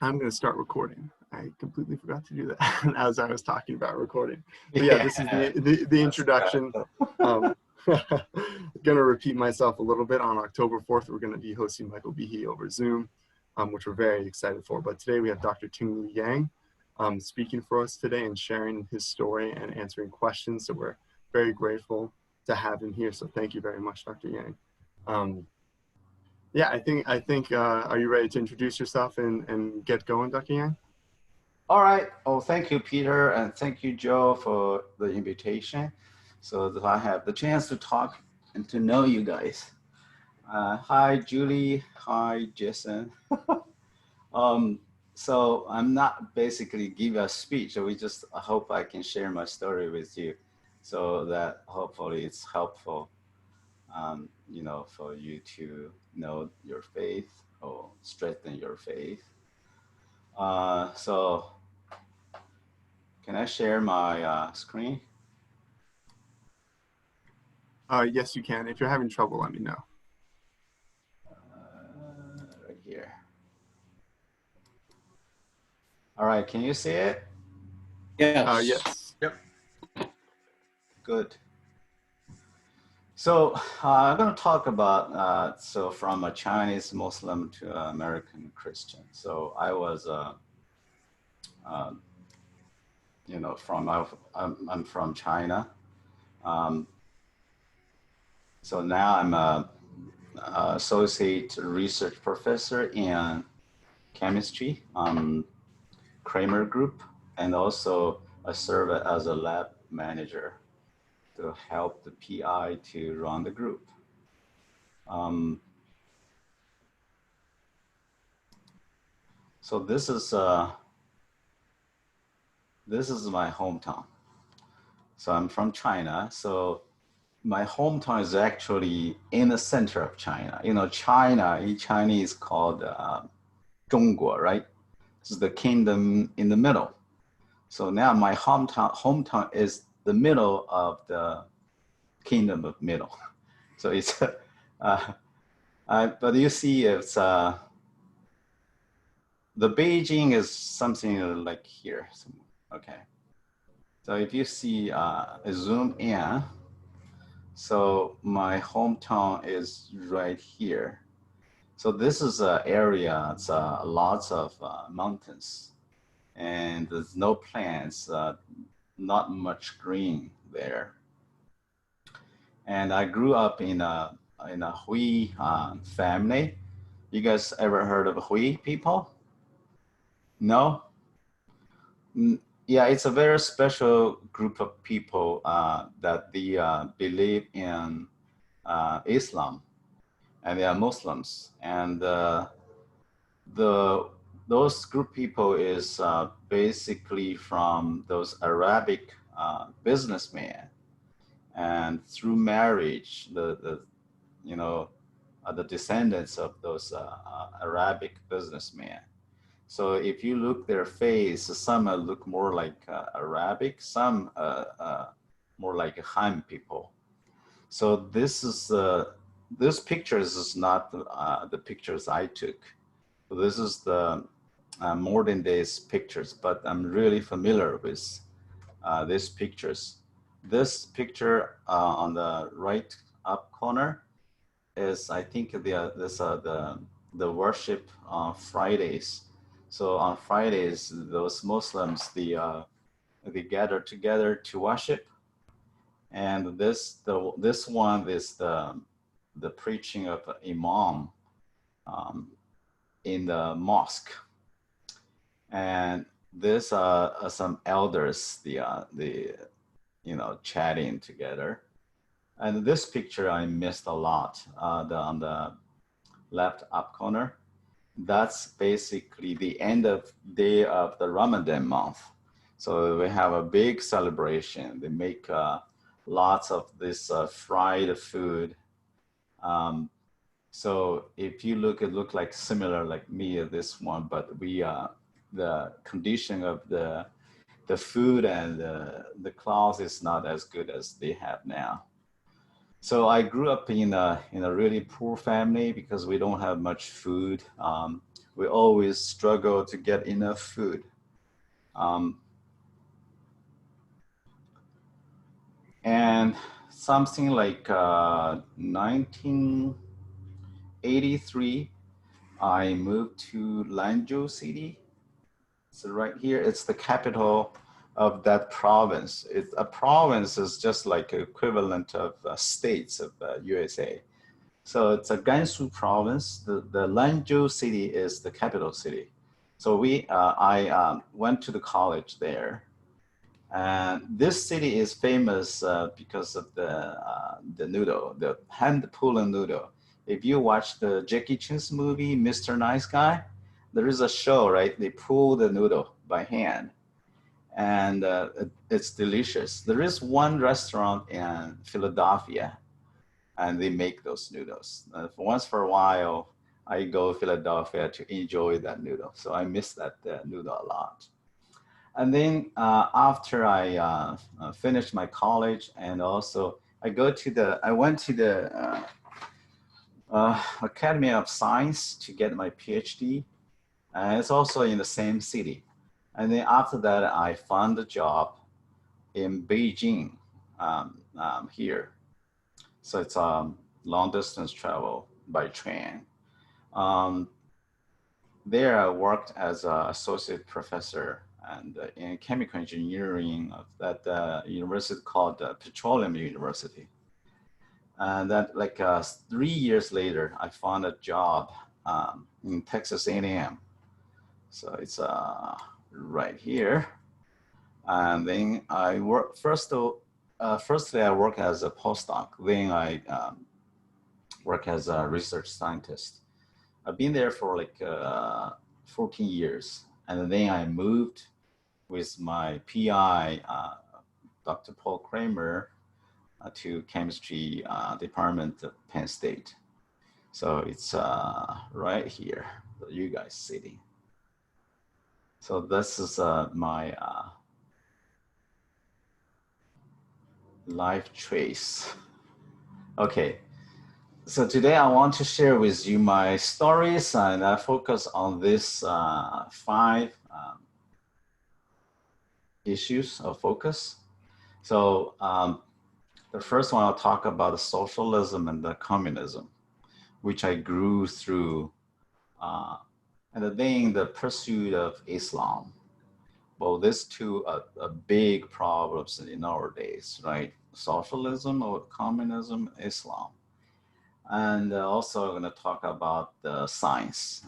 I'm going to start recording. I completely forgot to do that as I was talking about recording. But yeah, this is Yeah, the that's introduction. correct. Going to repeat myself a little bit. On October 4th, we're going to be hosting Michael Behe over Zoom, which we're very excited for. But today we have Dr. Tinglu Yang speaking for us today and sharing his story and answering questions. So we're very grateful to have him here. So thank you very much, Dr. Yang. Yeah, I think. Are you ready to introduce yourself and get going, Dr. Yang? All right. Oh, thank you, Peter, and thank you, Joe, for the invitation, so that I have the chance to talk and to know you guys. Hi, Julie. Hi, Jason. Um, so I'm not basically give a speech. We just I hope I can share my story with you, so that hopefully it's helpful. For you to know your faith or strengthen your faith. So can I share my screen? Yes, you can. If you're having trouble, let me know. Right here. All right, can you see it? Yes. Yes. Yep. Good. So I'm going to talk about so from a Chinese Muslim to an American Christian. So I was, I'm from China. Um, so now I'm a associate research professor in chemistry, Kramer Group, and also I serve as a lab manager to help the PI to run the group. Um, so this is my hometown. So I'm from China. So my hometown is actually in the center of China. You know, China in Chinese called 中国, right? This is the kingdom in the middle. So now my hometown is the middle of the kingdom of middle. So it's, but you see it's, the Beijing is something like here. Okay. So if you see zoom in, so my hometown is right here. So this is an area, it's lots of mountains and there's no plants, not much green there. And I grew up in a Hui family. You guys ever heard of Hui people? No? Yeah, it's a very special group of people that they believe in Islam, and they are Muslims. And those group people is basically from those Arabic businessmen, and through marriage, the descendants of those Arabic businessmen. So if you look their face, some look more like Arabic, some more like Han people. So this pictures is not the pictures I took. So this is the modern days pictures, but I'm really familiar with these pictures. This picture on the right up corner is, I think, the worship on Fridays. So on Fridays, those Muslims they gather together to worship, and this one is the preaching of Imam in the mosque, and this are some elders chatting together. And this picture I missed a lot. On the left up corner, that's basically the end of day of the Ramadan month. So we have a big celebration. They make lots of this fried food. So if you look, it look like similar like me this one, but we the condition of the food and the cloth is not as good as they have now. So I grew up in a really poor family because we don't have much food. we always struggle to get enough food. And something like 1983, I moved to Lanzhou City. So right here, it's the capital of that province. A province is just like equivalent of states of USA. So it's a Gansu province. The Lanzhou city is the capital city. So I went to the college there. And this city is famous because of the noodle, the hand-pulled noodle. If you watch the Jackie Chan's movie, Mr. Nice Guy, there is a show, right? They pull the noodle by hand, and it's delicious. There is one restaurant in Philadelphia, and they make those noodles. Once for a while, I go to Philadelphia to enjoy that noodle. So I miss that noodle a lot. And then after I finished my college, and also I went to the Academy of Science to get my PhD. And it's also in the same city. And then after that, I found a job in Beijing here. So it's long distance travel by train. There I worked as an associate professor and in chemical engineering of that university called Petroleum University. And that like 3 years later, I found a job in Texas A&M. So it's right here. And then I work firstly I work as a postdoc. Then I work as a research scientist. I've been there for like 14 years. And then I moved with my PI, Dr. Paul Kramer, to chemistry department at Penn State. So it's right here, you guys sitting. So this is my life trace. Okay, so today I want to share with you my stories, and I focus on this 5 issues of focus. So the first one, I'll talk about the socialism and the communism, which I grew through, and then the pursuit of Islam. Well, these two are big problems in our days, right? Socialism or communism, Islam. And also I'm going to talk about the science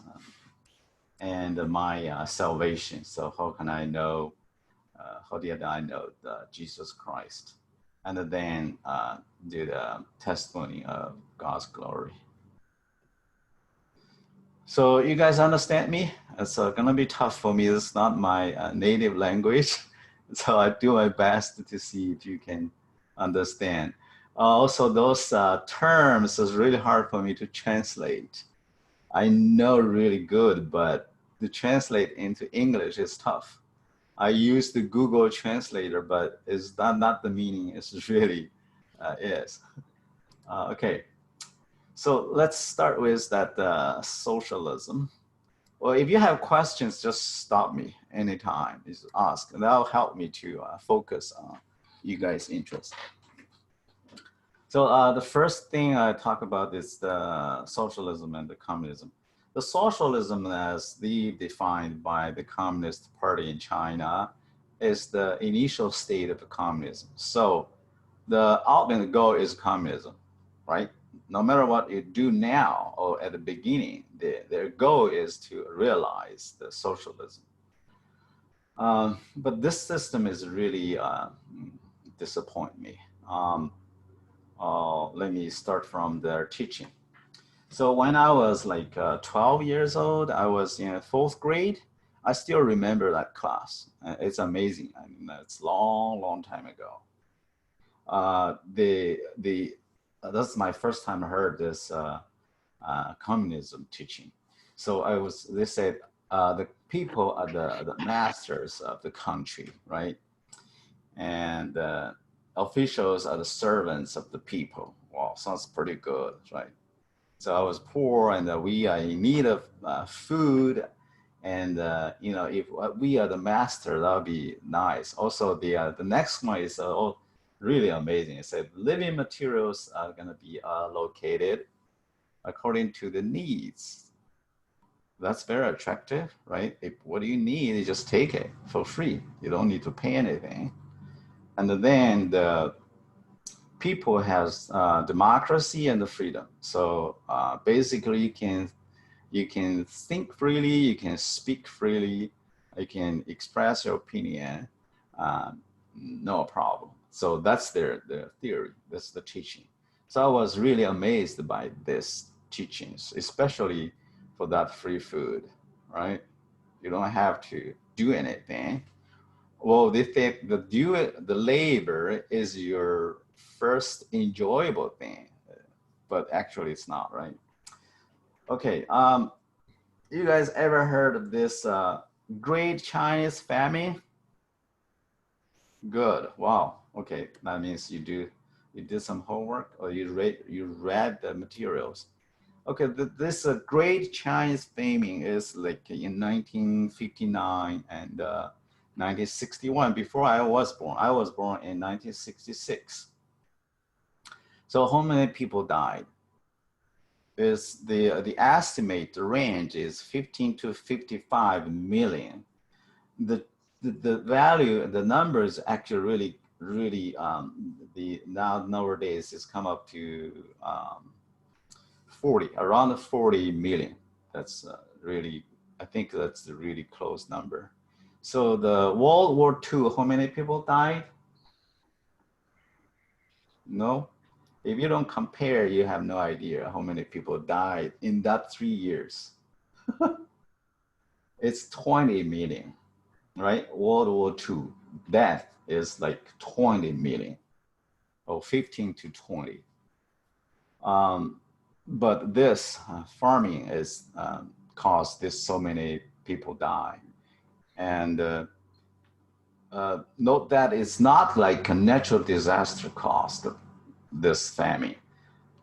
and my salvation. So how can I know, how did I know Jesus Christ? And then do the testimony of God's glory. So you guys understand me? It's gonna be tough for me. It's not my native language. So I do my best to see if you can understand. Also, those terms is really hard for me to translate. I know really good, but to translate into English is tough. I use the Google Translator, but it's not the meaning it's really is. Okay, so let's start with that socialism. Well, if you have questions, just stop me anytime. Just ask, and that'll help me to focus on you guys' interest. So the first thing I talk about is the socialism and the communism. The socialism as defined by the Communist Party in China is the initial state of communism. So the ultimate goal is communism, right? No matter what you do now or at the beginning, their goal is to realize the socialism. But this system is really disappoint me. Let me start from their teaching. So when I was like 12 years old, I was in 4th grade. I still remember that class. It's amazing. I mean, it's long time ago. That's my first time I heard this communism teaching. So they said the people are the masters of the country, right? And officials are the servants of the people. Wow, sounds pretty good, right? So I was poor, and we are in need of food. And you know, if we are the master, that would be nice. Also, the next one is really amazing. It said living materials are going to be located according to the needs. That's very attractive, right? If what do you need, you just take it for free. You don't need to pay anything. And then the people has democracy and the freedom. So basically, you can think freely, you can speak freely, you can express your opinion, no problem. So that's their theory, that's the teaching. So I was really amazed by this teachings, especially for that free food, right? You don't have to do anything. Well, they think the labor is your first enjoyable thing, but actually it's not, right? Okay, you guys ever heard of this Great Chinese Famine? Good. Wow. Okay, that means you did some homework, or you read the materials. Okay, this Great Chinese Famine is like in 1959 and 1961. Before I was born. I was born in 1966. So how many people died? Is the estimate range is 15 to 55 million. The value, the numbers actually really nowadays is come up to 40, around 40 million. That's really, I think that's a really close number. So the World War II, how many people died? No. If you don't compare, you have no idea how many people died in that 3 years. It's 20 million, right? World War II, death is like 20 million, or 15 to 20. But this farming is caused this so many people die. And note that it's not like a natural disaster caused this famine.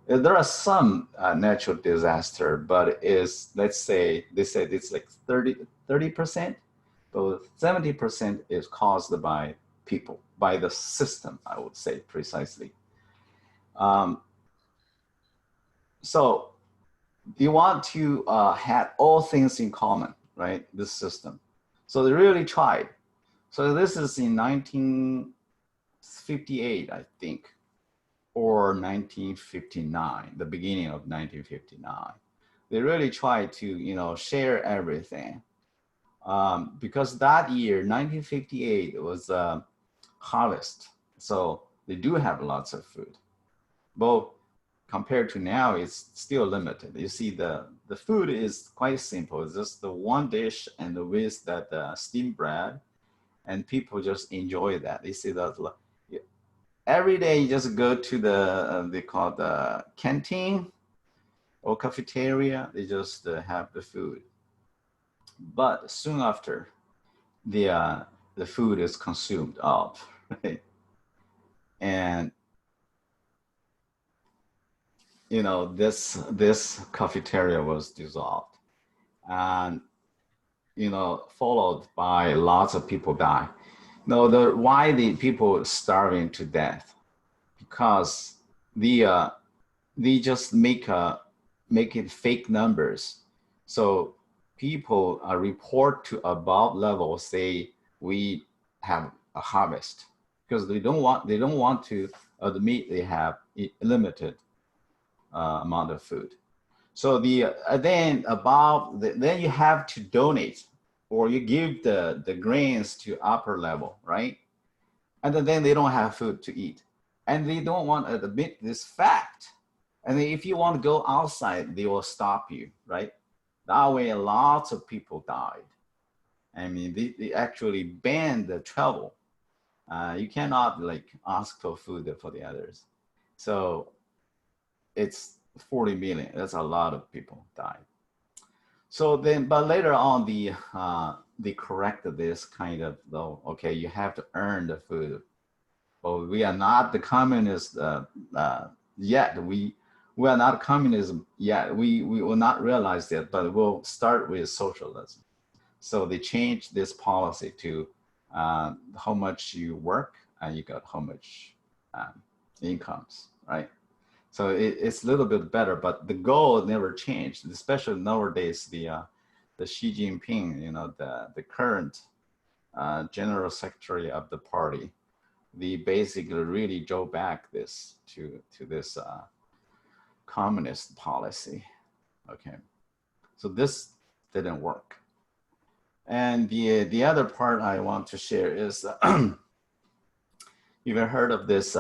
There are some natural disaster, but is, let's say, they said it's like 30%, but 70% is caused by people, by the system, I would say precisely. So you want to have all things in common, right? This system. So they really tried. So this is in 1958, I think, or 1959, the beginning of 1959. They really tried to, you know, share everything. Because that year, 1958, was harvest. So they do have lots of food. But compared to now, it's still limited. You see, the food is quite simple. It's just the one dish and with that steamed bread, and people just enjoy that. They see that every day you just go to the they call the canteen or cafeteria. They just have the food. But soon after, the food is consumed up, right? And you know, this cafeteria was dissolved, and you know, followed by lots of people die. No, why the people starving to death? Because they just make it fake numbers. So people report to above level, say we have a harvest, because they don't want to admit they have a limited amount of food. So then then you have to donate, or you give the grains to upper level, right? And then they don't have food to eat, and they don't want to admit this fact. And then if you want to go outside, they will stop you, right? That way, lots of people died. I mean, they actually banned the travel. You cannot like ask for food for the others. So it's 40 million. That's a lot of people died. So then, but later on, they corrected this kind of, though. Okay, you have to earn the food. But we are not the communists yet. we are not communism yet. We will not realize that, but we'll start with socialism. So they changed this policy to how much you work and you got how much incomes, right? So it's a little bit better, but the goal never changed. Especially nowadays, the Xi Jinping, you know, the current general secretary of the party, they basically really drove back this to this communist policy. Okay, so this didn't work. And the other part I want to share is you've heard of this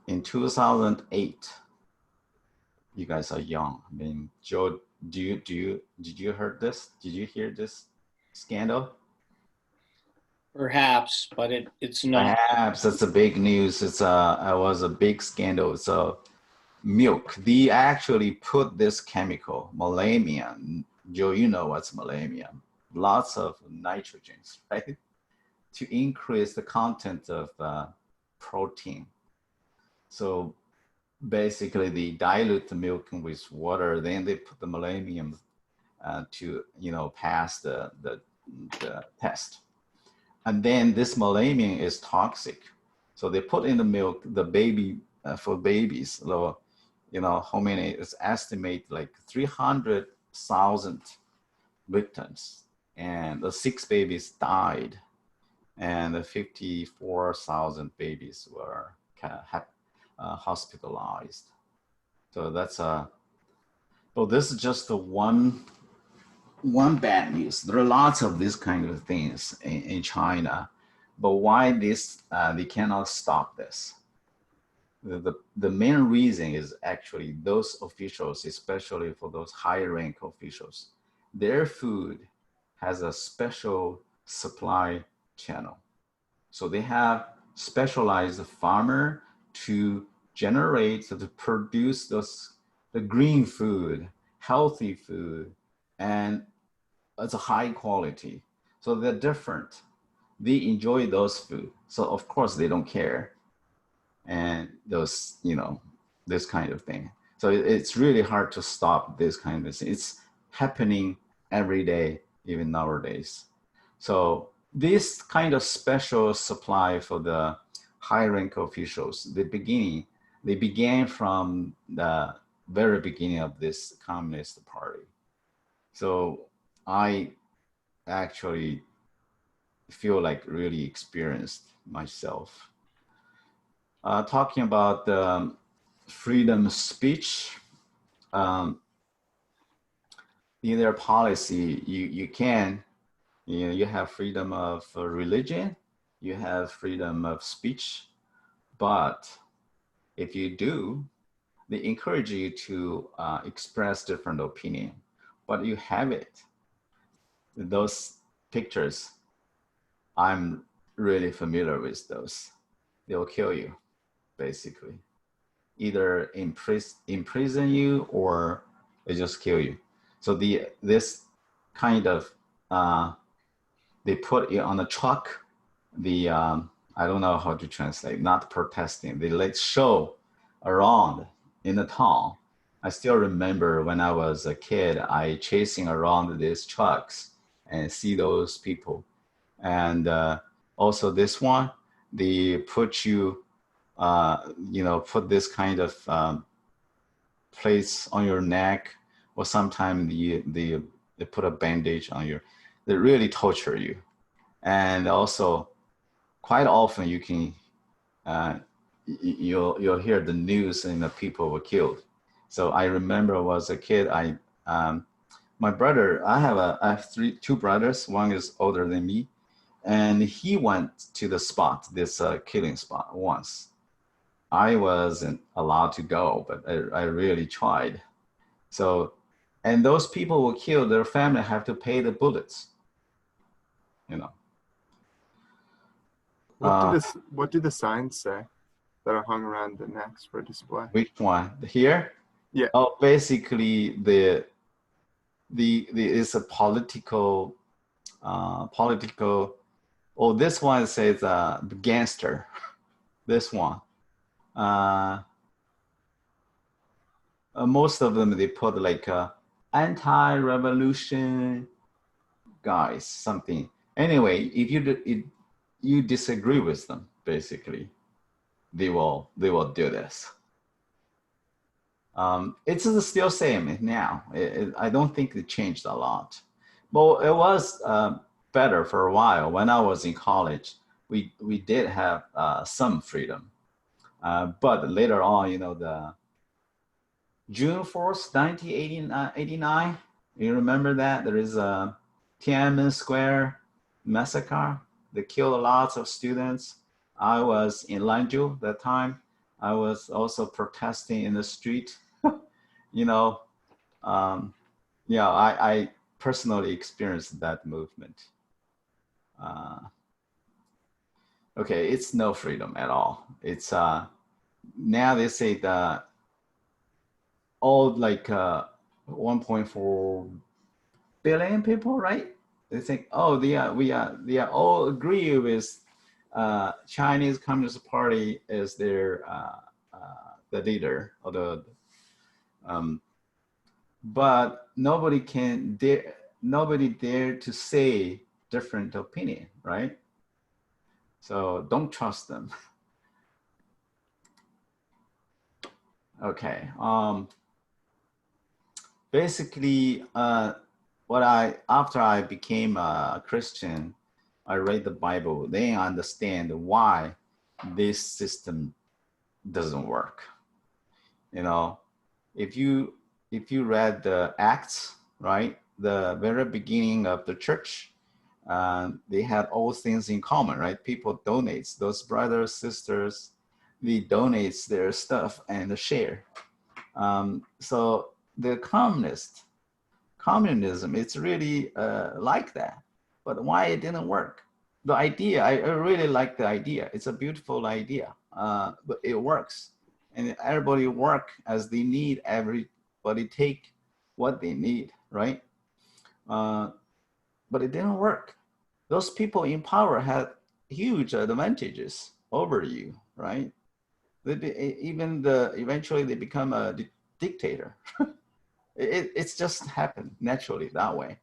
in 2008. You guys are young. I mean, Joe, did you heard this? Did you hear this scandal? Perhaps, but it's not. Perhaps that's a big news. It was a big scandal. So milk, they actually put this chemical, malamine. Joe, you know what's malamine? Lots of nitrogens, right? To increase the content of protein. So basically they dilute the milk with water, then they put the malamine to, you know, pass the test. And then this malamine is toxic. So they put in the milk, the baby, for babies, you know, how many, it's estimated like 300,000 victims, and the 6 babies died, and the 54,000 babies were hospitalized. So that's well, this is just the one bad news. There are lots of these kind of things in China, but why this they cannot stop this? The main reason is actually those officials, especially for those high rank officials, their food has a special supply channel. So they have specialized farmer to generate, to produce the green food, healthy food, and it's a high quality. So they're different. They enjoy those food. So of course they don't care. And those, you know, this kind of thing. So it's really hard to stop this kind of thing. It's happening every day, even nowadays. So this kind of special supply for the high rank officials, they began from the very beginning of this Communist Party. So I actually feel like really experienced myself. Talking about freedom of speech, in their policy, you have freedom of religion, you have freedom of speech, but if you do, they encourage you to express different opinion, but you have it. Those pictures, I'm really familiar with those. They'll kill you, basically. Either imprison you or they just kill you. So this kind of, they put it on a truck, I don't know how to translate, not protesting, they let show around in the town. I still remember when I was a kid, I chasing around these trucks and see those people. And also this one, they put you, you know, put this kind of place on your neck, or sometimes they put a bandage on your, they really torture you. And also quite often you can, you'll hear the news and the people were killed. So I remember I was a kid, my brother, I have two brothers, one is older than me, and he went to the spot, this killing spot once. I wasn't allowed to go, but I really tried. So, and those people were killed, their family have to pay the bullets, you know. What do the signs say that are hung around the necks for display? Which one? Here? Yeah. Oh, basically it's a political, oh, this one says gangster, this one. most of them, they put like anti-revolution guys, something. Anyway, if you disagree with them, basically, they will do this. It's still same now. I don't think it changed a lot. But it was better for a while. When I was in college, we did have some freedom. But later on, the June 4th, 1989, you remember that? There is a Tiananmen Square massacre. They killed lots of students. I was in Lanzhou that time. I was also protesting in the street. I personally experienced that movement. Okay, it's no freedom at all. It's now they say that all like 1.4 billion people, right? They think, oh, they are all agree with Chinese Communist Party as their the leader or the but nobody dare to say different opinion, right? So don't trust them. Okay. Basically, after I became a Christian, I read the Bible. Then I understand why this system doesn't work. If you read the Acts, right, the very beginning of the church, they had all things in common, right? People donate, those brothers, sisters, they donate their stuff and share. So the communism, it's really like that. But why it didn't work? The idea, I really like the idea. It's a beautiful idea, but it works. And everybody work as they need, everybody take what they need, right? But it didn't work. Those people in power had huge advantages over you, right? Eventually they become a dictator. It's just happened naturally that way.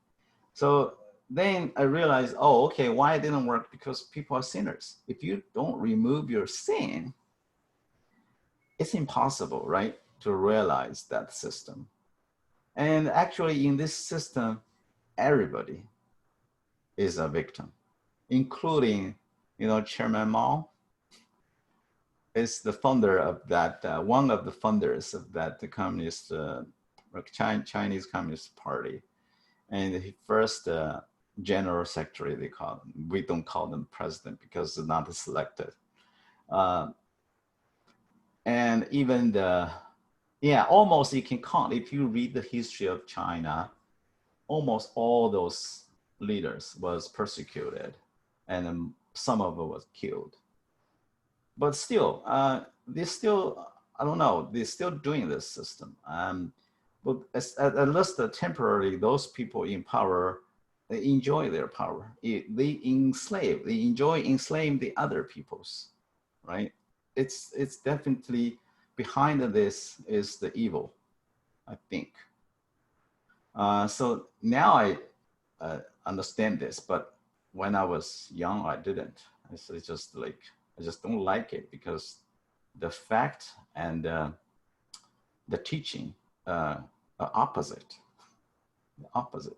So then I realized, oh, okay, why it didn't work? Because people are sinners. If you don't remove your sin, it's impossible, right, to realize that system. And actually in this system, everybody is a victim, including, Chairman Mao is the founder of that, one of the founders of that the communist, Chinese Communist Party. And the first general secretary, they call them. We don't call them president because they're not selected. And even almost you can count, if you read the history of China, almost all those leaders was persecuted and some of them was killed. But still, I don't know, they're still doing this system. But at least temporarily, those people in power, they enjoy their power. They enjoy enslaving the other peoples, right? It's definitely behind this is the evil, I think. So now I understand this, but when I was young, I didn't. It's just like, I just don't like it because the fact and the teaching are opposite. The opposite.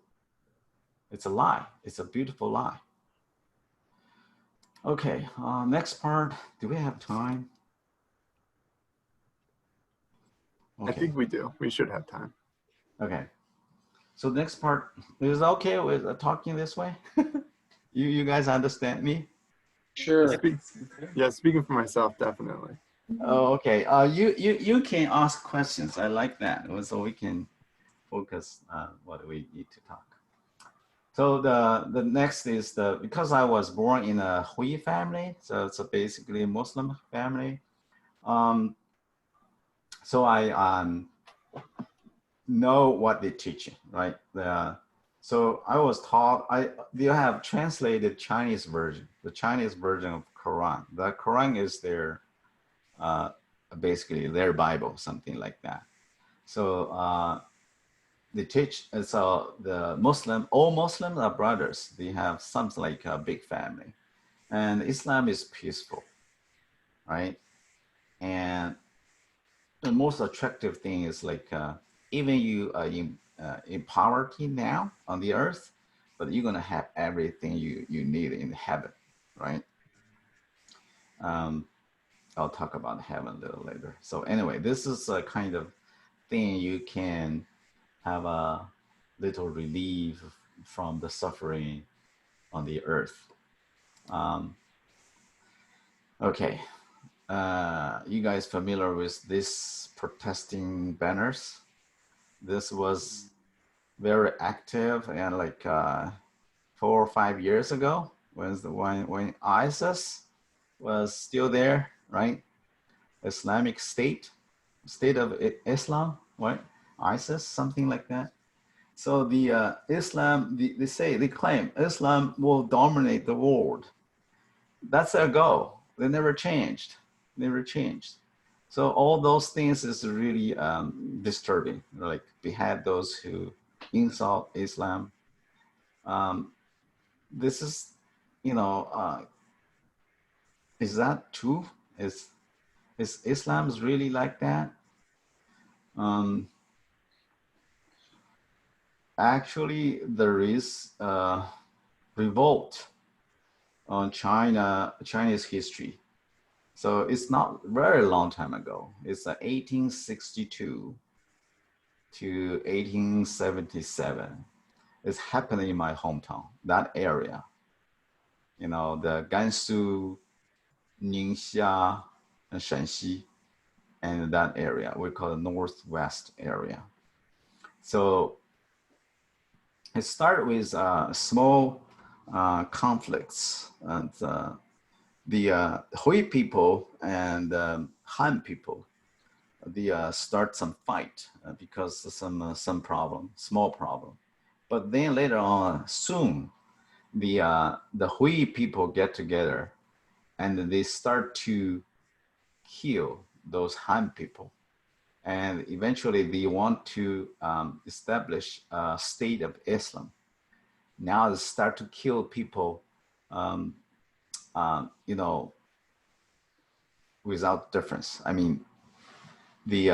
It's a lie. It's a beautiful lie. Okay, next part. Do we have time? Okay. I think we do. We should have time. Okay. So next part is okay with talking this way? You guys understand me? Sure. Speaking for myself, definitely. Oh, okay. You can ask questions. I like that. So we can focus on what we need to talk. So the next is because I was born in a Hui family, so it's basically a Muslim family. So I know what they teach, right? So I was taught, they have translated Chinese version, the Chinese version of Quran. The Quran is their, basically their Bible, something like that. So they teach, so all Muslims are brothers. They have something like a big family. And Islam is peaceful, right? And the most attractive thing is like, even you are in poverty now on the earth, but you're gonna have everything you need in heaven, right? I'll talk about heaven a little later. So anyway, this is a kind of thing you can have a little relief from the suffering on the earth. Okay, you guys familiar with this protesting banners? This was very active and like 4 or 5 years ago when ISIS was still there, right? Islamic State of Islam, right? ISIS, something like that. So the Islam, they claim Islam will dominate the world. That's their goal. They never changed. So all those things is really disturbing. Like behead those who insult Islam. This is, is that true? Is Islam really like that? Actually, there is a revolt on Chinese history. So it's not very long time ago. It's 1862 to 1877. It's happening in my hometown, that area. The Gansu, Ningxia, and Shanxi, and that area we call the Northwest area. So it started with small conflicts, and the Hui people and Han people, they start some fight because of some problem, small problem. But then later on, soon, the Hui people get together and they start to kill those Han people. And eventually they want to establish a state of Islam. Now they start to kill people, without difference. I mean, they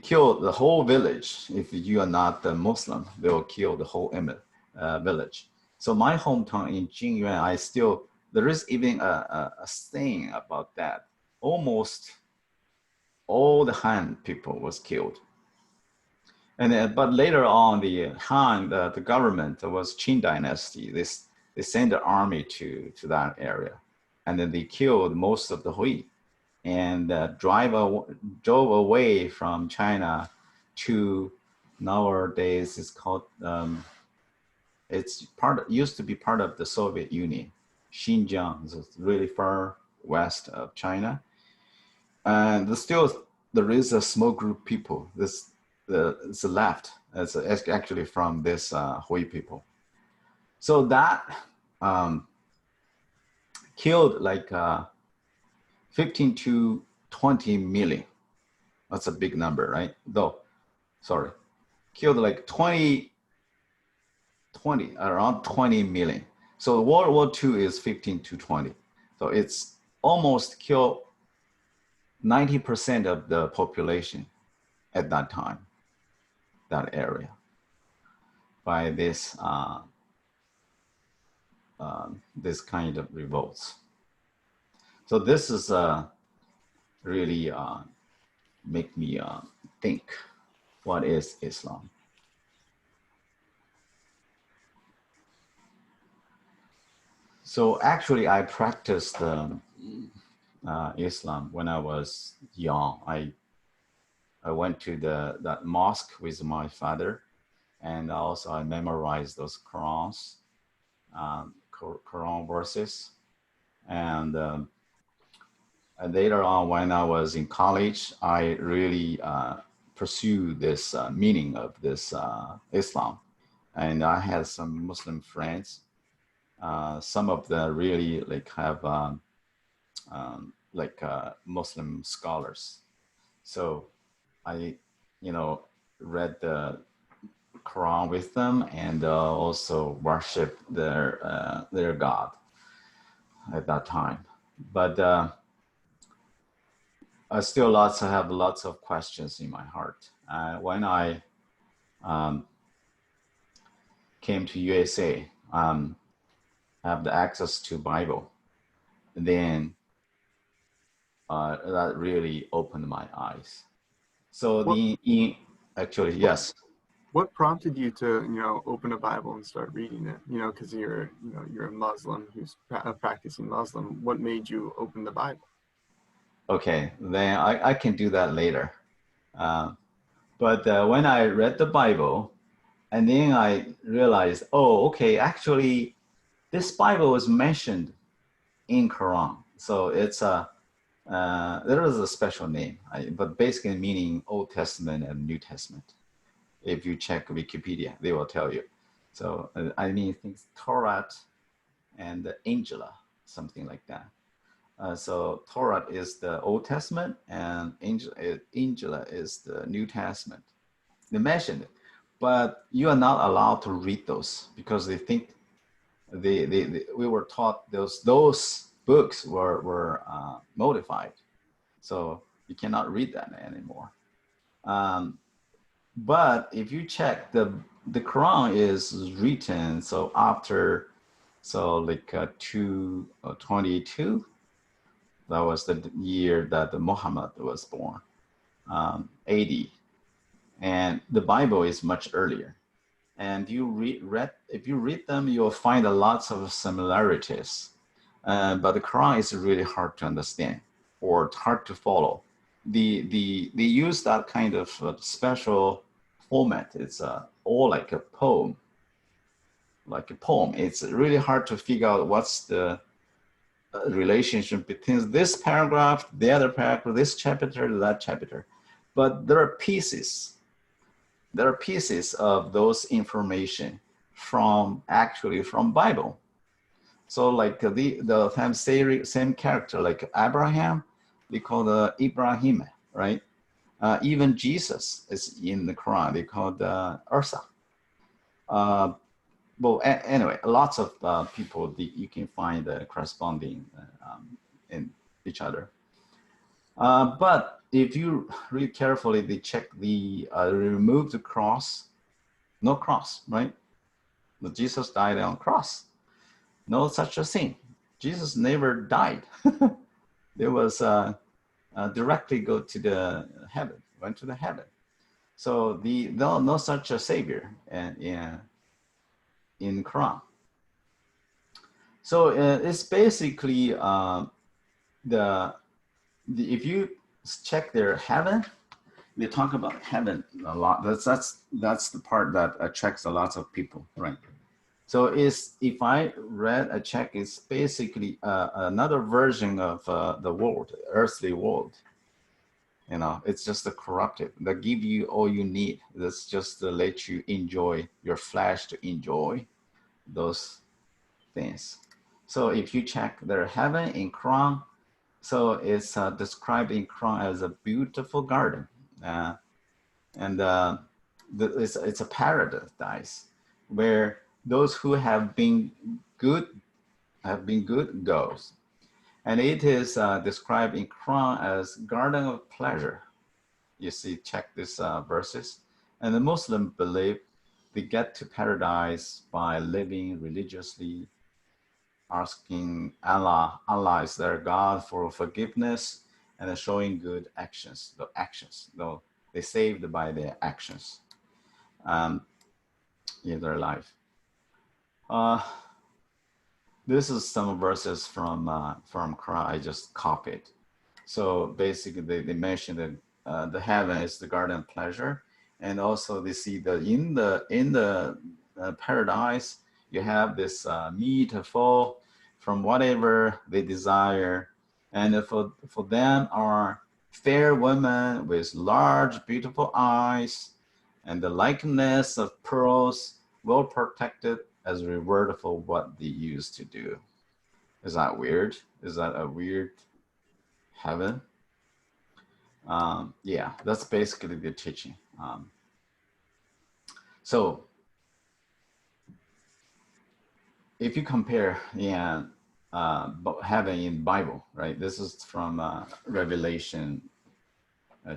kill the whole village. If you are not a Muslim, they will kill the whole village. So my hometown in Jingyuan, there is even a saying about that. Almost all the Han people was killed. And but later on, the Han, the government was Qing dynasty. They sent the army to that area, and then they killed most of the Hui, and drove away from China to nowadays it's called used to be part of the Soviet Union. Xinjiang is really far west of China, and there is a small group of people. It's left. It's actually from this Hui people. So that killed like 15 to 20 million. That's a big number, right? Killed like around 20 million. So World War II is 15 to 20. So it's almost killed 90% of the population at that time, that area, by this this kind of revolts. So this is really make me think, what is Islam? So actually, I practiced Islam when I was young. I went to that mosque with my father, and also I memorized those Quran verses. And later on, when I was in college, I really pursued this meaning of this Islam. And I had some Muslim friends. Some of them really like have Muslim scholars. So I read the Quran with them and also worship their God at that time. But I still have lots of questions in my heart. When I came to USA, have the access to Bible, then that really opened my eyes. So actually, yes. What prompted you to, open a Bible and start reading it? Because you're a Muslim who's a practicing Muslim. What made you open the Bible? Okay, then I can do that later. But when I read the Bible, and then I realized, oh, okay, actually, this Bible was mentioned in Quran. So it's there is a special name, but basically meaning Old Testament and New Testament. If you check Wikipedia, they will tell you. So I mean things Torah and Angela, something like that. So Torah is the Old Testament and Angela is the New Testament. They mentioned it, but you are not allowed to read those because they think we were taught those books were modified, so you cannot read that anymore. But if you check the Quran is written so after like 222, that was the year that Muhammad was born, 80, and the Bible is much earlier. And if you read them, you'll find lots of similarities. But the Quran is really hard to understand or hard to follow. They use that kind of special format. It's all like a poem. It's really hard to figure out what's the relationship between this paragraph, the other paragraph, this chapter, that chapter. But there are pieces of those information from Bible. So like the same character, like Abraham, they call the Ibrahim, right? Even Jesus is in the Quran. They call the Ursa. Well, anyway, lots of people you can find corresponding in each other. But if you read carefully, they check remove the cross, no cross, right? But Jesus died on cross. No such a thing. Jesus never died. There was directly go to the heaven, went to the heaven. So no such a savior in Quran. So it's basically if you check their heaven, they talk about heaven a lot. That's the part that attracts a lot of people, right? So if I read a check, it's basically another version of the world, earthly world. It's just a corrupted that give you all you need. That's just to let you enjoy your flesh to enjoy those things. So if you check their heaven in Quran, so it's described in Quran as a beautiful garden, and it's a paradise where those who have been good goes, and it is described in Quran as garden of pleasure. You see, check these verses, and the Muslim believe they get to paradise by living religiously, asking Allah is their God for forgiveness, and showing good actions. Though they saved by their actions in their life. This is some verses from Quran. I just copied. So basically, they mentioned that the heaven is the garden of pleasure, and also they see that in the paradise you have this meat fall from whatever they desire, and for them are fair women with large beautiful eyes, and the likeness of pearls, well protected as a reward for what they used to do. Is that weird? Is that a weird heaven? Yeah, that's basically the teaching. So if you compare heaven in Bible, right? This is from Revelation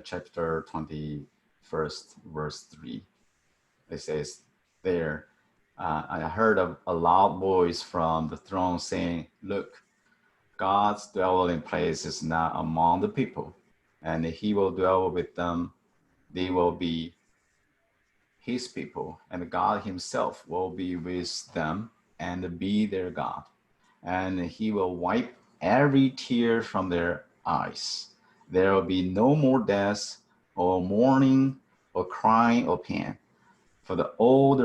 chapter 21st, verse 3. It says there, I heard a loud voice from the throne saying, look, God's dwelling place is now among the people, and he will dwell with them. They will be his people, and God himself will be with them and be their God. And he will wipe every tear from their eyes. There will be no more death or mourning or crying or pain, for the old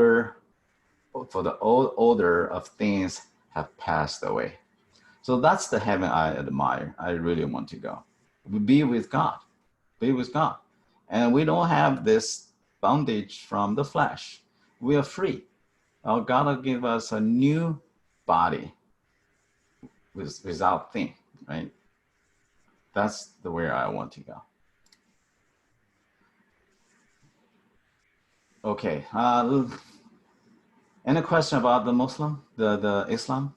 order of things have passed away. So that's the heaven I admire. I really want to go. Be with God. Be with God. And we don't have this bondage from the flesh. We are free. God will give us a new body without thing, right? That's the way I want to go. Okay. Any question about the Muslim, the Islam?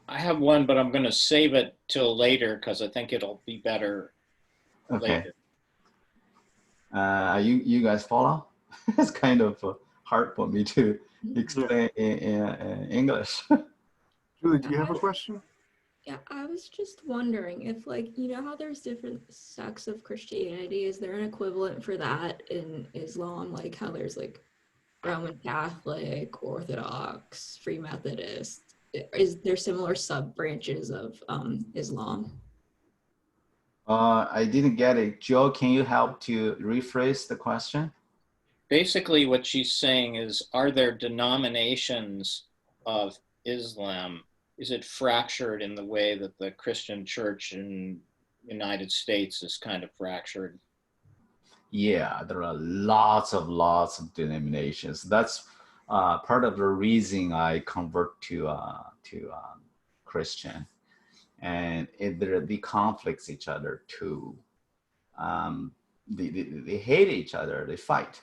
I have one, but I'm going to save it till later because I think it'll be better later. You guys follow? It's kind of hard for me to explain in English. Julie, do you have a question? Yeah, I was just wondering if, like, you know how there's different sects of Christianity? Is there an equivalent for that in Islam? Like how there's like Roman Catholic, Orthodox, Free Methodist? Is there similar sub branches of Islam? I didn't get it. Joe, can you help to rephrase the question? Basically, what she's saying is, are there denominations of Islam? Is it fractured in the way that the Christian church in the United States is kind of fractured? Yeah, there are lots of denominations. That's part of the reason I convert to Christian, and they conflicts each other too. They hate each other. They fight.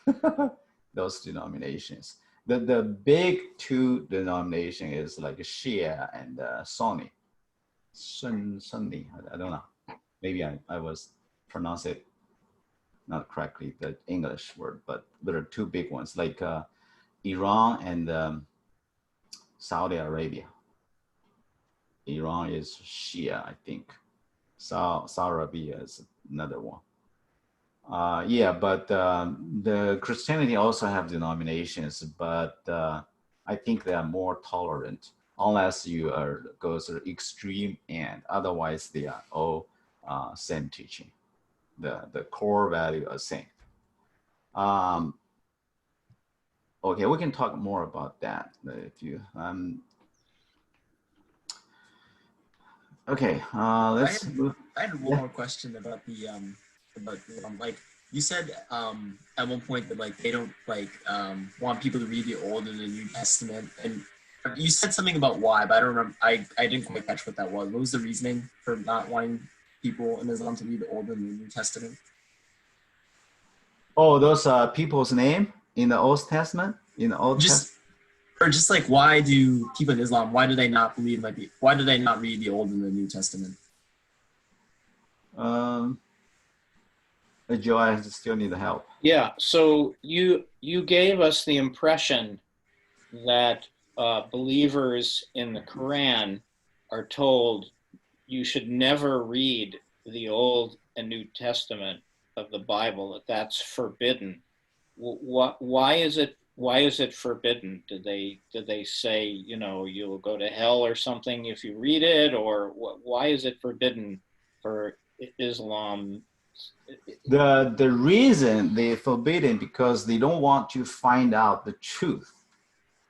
Those denominations. The big two denomination is like Shia and Sunni. Sunni. I don't know. Maybe I was pronouncing it not correctly, the English word, but there are two big ones like Iran and Saudi Arabia. Iran is Shia, I think. Saudi Arabia is another one. Yeah, but the Christianity also have denominations, but I think they are more tolerant unless you go to the extreme end. Otherwise, they are all same teaching. The core value are same. Okay, we can talk more about that if you. Okay, let's. I had one more question about the like you said at one point that like they don't like want people to read the Old and the New Testament, and you said something about why, but I don't remember. I didn't quite catch what that was. What was the reasoning for not wanting people in Islam to read the Old and the New Testament? Oh, those people's name in the Old Testament, in the Old Testament. Or just like, why do people in Islam, why do they not believe, like, why do they not read the Old and the New Testament? Joe, I still need help. Yeah, so you gave us the impression that believers in the Quran are told you should never read the Old and New Testament of the Bible, that that's forbidden. Why is it forbidden? Did they say, you know, you'll go to hell or something if you read it, or why is it forbidden for Islam? The reason they're forbidden because they don't want to find out the truth.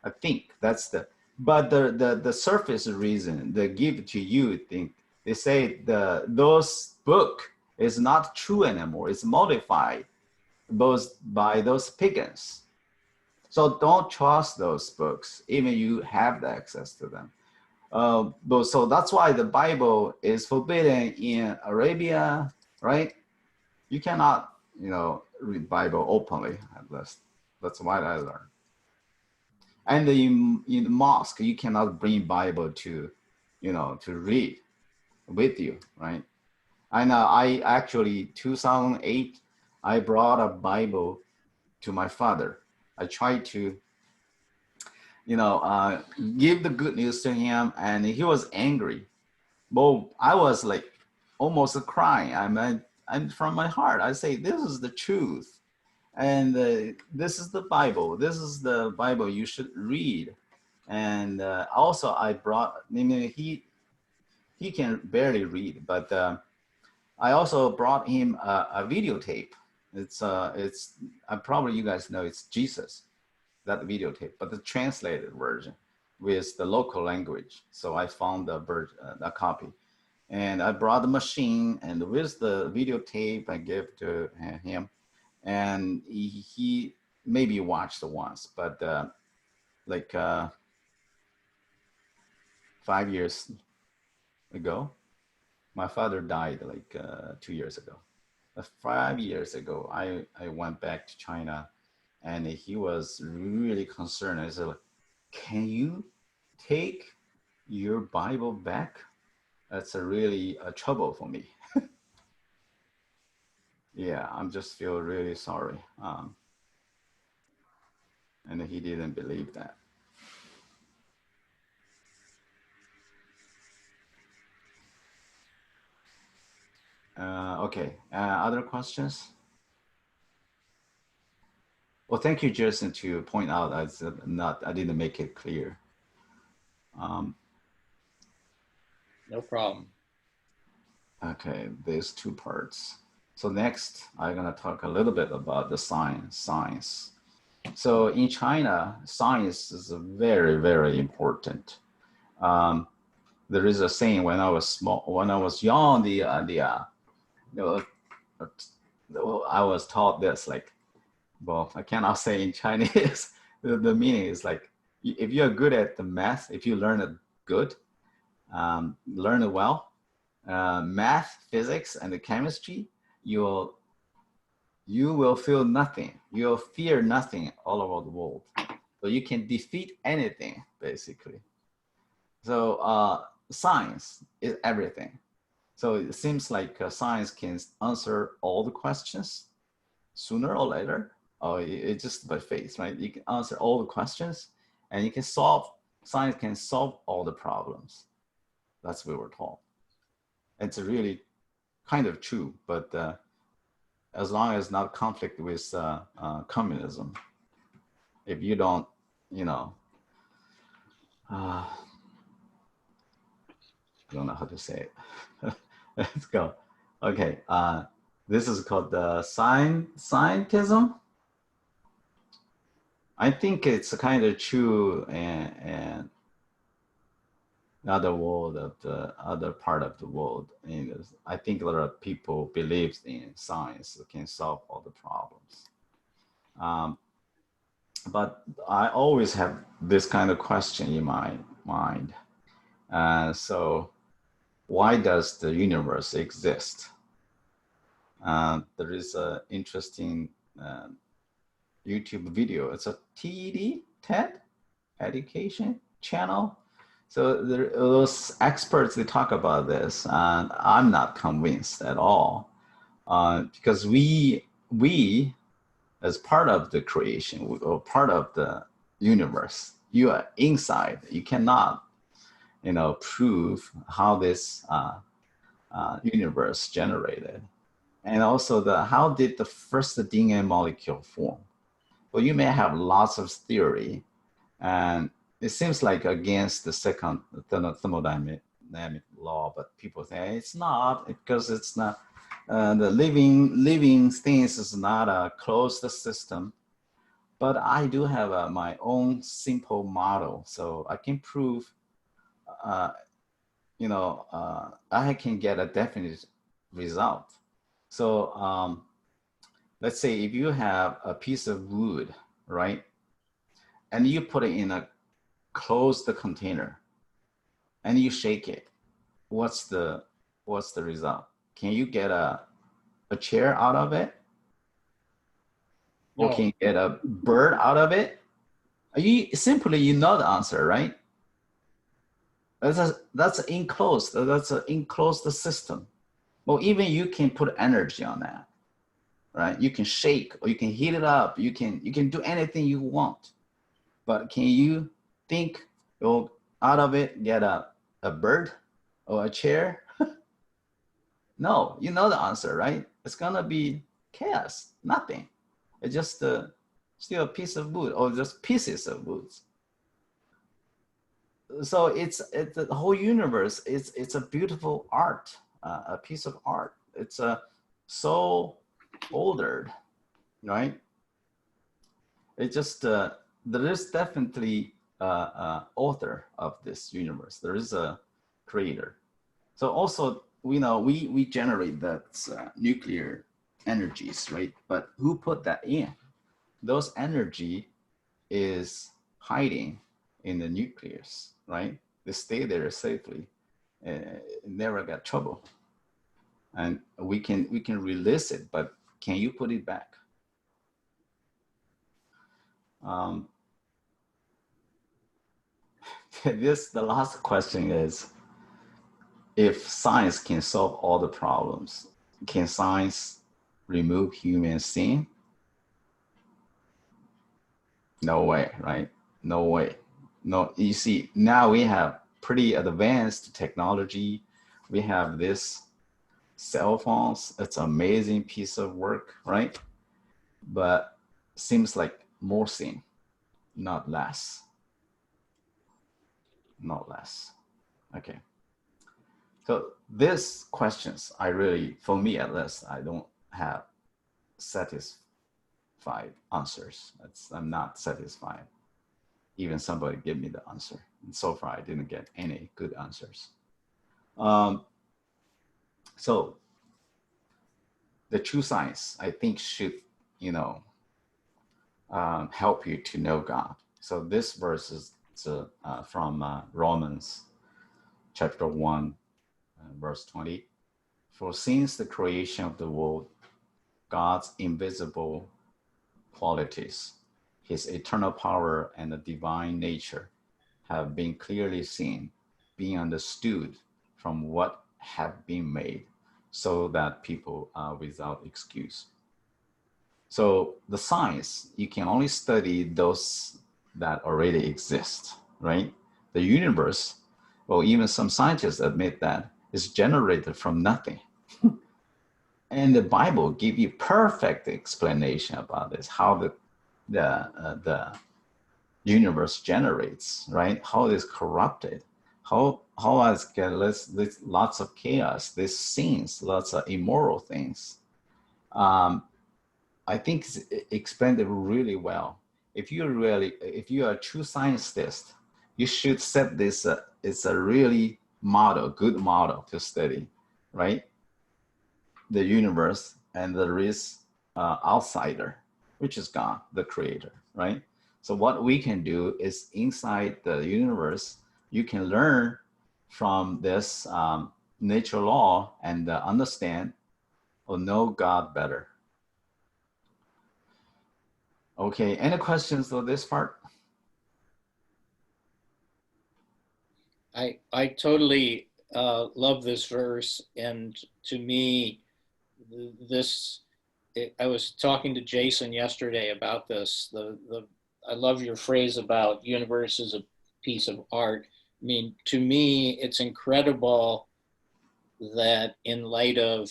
I think that's but the surface reason they give to you, I think they say those book is not true anymore. It's modified both by those pagans. So don't trust those books, even you have the access to them. So that's why the Bible is forbidden in Arabia, right? You cannot, you know, read Bible openly. That's what I learned. And in the mosque, you cannot bring Bible to, to read with you, right? And I actually, 2008, I brought a Bible to my father. I tried to, give the good news to him, and he was angry. Well, I was like almost crying. I'm from my heart. I say, this is the truth. And this is the Bible. This is the Bible you should read. And also I brought, he can barely read, but I also brought him a videotape. It's probably you guys know it's Jesus, that videotape, but the translated version with the local language. So I found a copy, and I brought the machine, and with the videotape I gave to him, and he maybe watched once, but like 5 years ago, my father died like 2 years ago. 5 years ago, I went back to China, and he was really concerned. I said, can you take your Bible back? That's really a trouble for me. Yeah, I'm just feel really sorry. And he didn't believe that. Okay, other questions? Well, thank you, Jason, to point out I didn't make it clear. No problem. Okay, there's two parts. So next, I'm gonna talk a little bit about the science. So in China, science is very, very important. There is a saying when I was young, I was taught this, like, well, I cannot say in Chinese. The meaning is like, if you're good at the math, if you learn it good, learn it well, math, physics, and the chemistry, you will feel nothing. You'll fear nothing all over the world. So you can defeat anything, basically. So science is everything. So it seems like science can answer all the questions sooner or later. It's just by faith, right? You can answer all the questions, and you can science can solve all the problems. That's what we're taught. It's really kind of true, but as long as not conflict with communism, if you don't, I don't know how to say it. Let's go. Okay, this is called the scientism. I think it's kind of true and other world of the other part of the world. And I think a lot of people believe in science that can solve all the problems. But I always have this kind of question in my mind. So why does the universe exist? There is an interesting YouTube video. It's a TED education channel. So those experts, they talk about this, and I'm not convinced at all, because we as part of the creation or part of the universe, you are inside. You cannot, prove how this universe generated, and also how did the first DNA molecule form. Well, you may have lots of theory, and it seems like against the second thermodynamic law, but people say it's not, because it's not, the living things is not a closed system. But I do have my own simple model, so I can prove, I can get a definite result. So let's say if you have a piece of wood, right, and you put it in a closed container and you shake it, what's the result? Can you get a chair out of it? or No. can you get a bird out of it? You know the answer, right? That's enclosed. That's an enclosed system. Well, even you can put energy on that, right? You can shake or you can heat it up. You can do anything you want. But can you think you'll out of it get a bird or a chair? No, you know the answer, right? It's gonna be chaos, nothing. It's just still a piece of wood or just pieces of wood. So it's the whole universe. It's a beautiful art, a piece of art. It's so ordered, right? It just there is definitely author of this universe. There is a creator. So also we generate that nuclear energies, right? But who put that in? Those energy is hiding in the nucleus, right? They stay there safely, never got trouble, and we can release it. But can you put it back? The last question is, if science can solve all the problems, can science remove human sin? No way, right? No way. No, you see, now we have pretty advanced technology. We have this cell phones. It's an amazing piece of work, right? But seems like more sin, not less. Not less. Okay. So these questions, for me at least, I don't have satisfied answers. I'm not satisfied. Even somebody give me the answer. And so far, I didn't get any good answers. So the true science, I think, should, help you to know God. So this verse is from Romans chapter 1, verse 20. For since the creation of the world, God's invisible qualities, his eternal power and the divine nature have been clearly seen, being understood from what have been made, so that people are without excuse. So the science, you can only study those that already exist, right? The universe, well, even some scientists admit that it's generated from nothing. And the Bible give you perfect explanation about this, how the universe generates, right? How it is corrupted, how it's got lots of chaos, these sins, lots of immoral things. I think it's explained it really well. If you are a true scientist, you should set this. It's a really good model to study, right? The universe, and there is outsider, which is God, the creator, right? So what we can do is inside the universe, you can learn from this nature law and understand or know God better. Okay, any questions on this part? I totally love this verse, and to me, I was talking to Jason yesterday about this. I love your phrase about universe is a piece of art. I mean, to me, it's incredible that in light of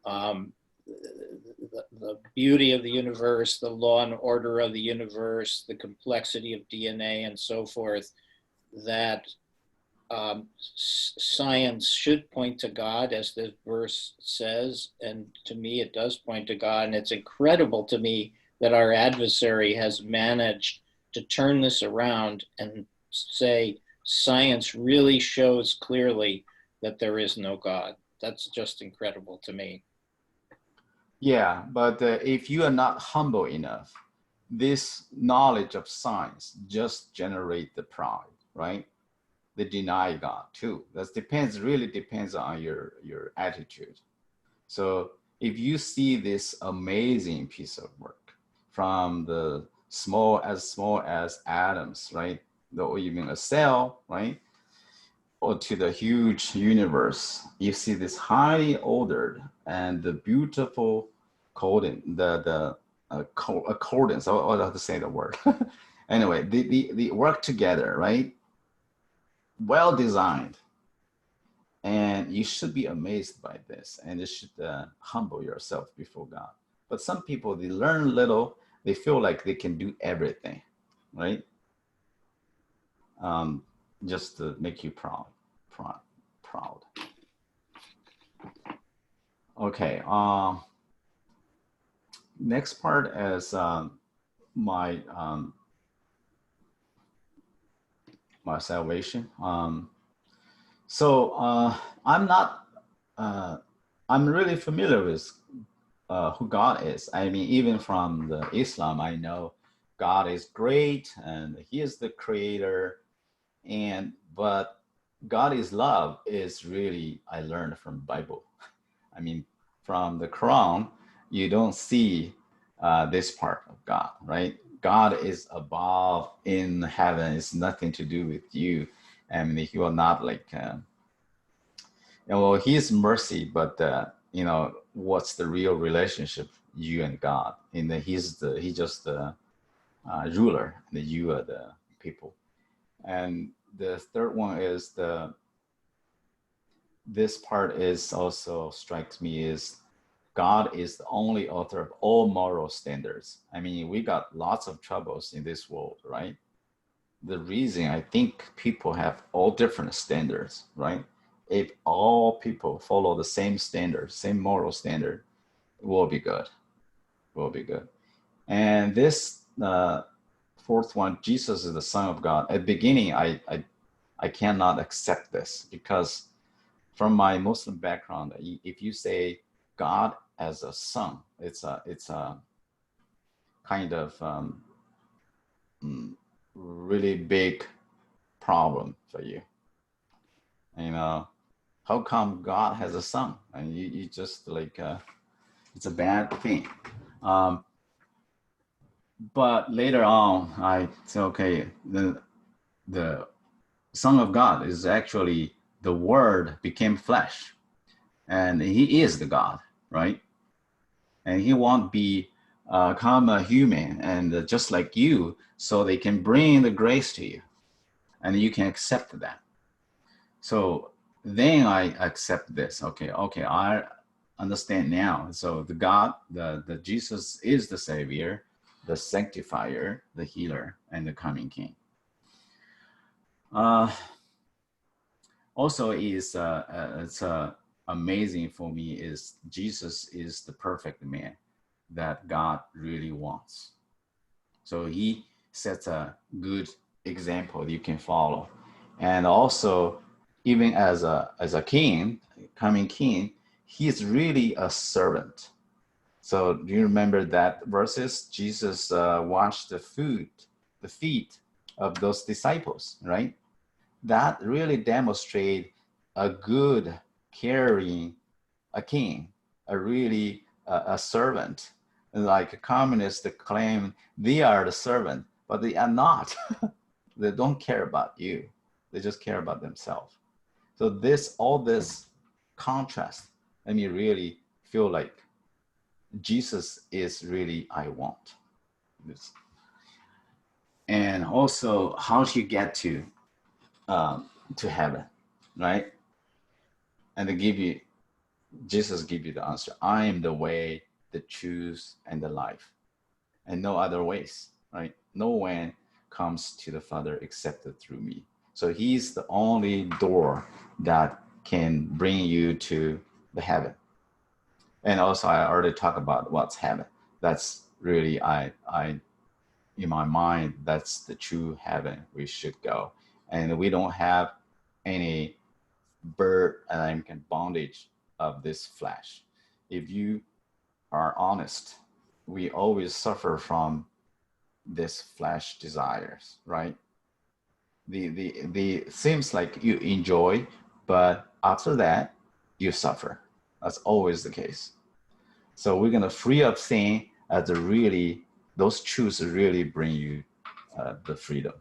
the beauty of the universe, the law and order of the universe, the complexity of DNA and so forth, that science should point to God, as this verse says. And to me, it does point to God. And it's incredible to me that our adversary has managed to turn this around and say science really shows clearly that there is no God. That's just incredible to me. Yeah, but if you are not humble enough, this knowledge of science just generate the pride, right? They deny God too. That really depends on your attitude. So if you see this amazing piece of work, from the small as atoms, right? Or even a cell, right? Or to the huge universe. You see this highly ordered and the beautiful coding, the accordance, I don't have to say the word. Anyway, the work together, right? Well designed. And you should be amazed by this, and you should humble yourself before God. But some people, they learn little, they feel like they can do everything, right? Just to make you proud. Okay. Next part is my my salvation. So I'm not. I'm really familiar with who God is. I mean, even from the Islam, I know God is great and He is the Creator. But God is love is really, I learned from Bible. I mean, from the Quran, you don't see this part of God, right? God is above in heaven. It's nothing to do with you. I mean, He will not like, well, He is mercy, but you know, what's the real relationship, you and God? And He's just the ruler, and you are the people. And the third one is this part is also strikes me is God is the only author of all moral standards. I mean, we got lots of troubles in this world, right? The reason I think people have all different standards, right? If all people follow the same standard, same moral standard, it will be good. Will be good. And this fourth one, Jesus is the Son of God. At the beginning, I cannot accept this because from my Muslim background, if you say God as a son, it's a kind of really big problem for you. You know, how come God has a son? And you just like, it's a bad thing. But later on, I say, okay, the Son of God is actually the Word became flesh, and He is the God, right? And He won't become a human and just like you, so they can bring the grace to you, and you can accept that. So then I accept this. Okay, I understand now. So the God, the Jesus is the Savior, the Sanctifier, the Healer, and the coming King. Also, it's amazing for me is Jesus is the perfect man that God really wants. So He sets a good example you can follow, and also even as a king, coming king, He's really a servant. So do you remember that verses? Jesus washed the feet of those disciples, right? That really demonstrate a good, caring, a king, a really a servant. Like communists claim they are the servant, but they are not. They don't care about you. They just care about themselves. So all this contrast, let me really feel like Jesus is really I want this. And also, how do you get to heaven, right? And Jesus give you the answer. I am the way, the truth, and the life, and no other ways, right? No one comes to the Father except through me. So He's the only door that can bring you to the heaven. And also, I already talked about what's heaven. That's really, I in my mind, that's the true heaven we should go. And we don't have any burden and bondage of this flesh. If you are honest, we always suffer from this flesh desires, right? The seems like you enjoy, but after that you suffer. That's always the case. So we're gonna free up sin as a really those truths really bring you the freedom.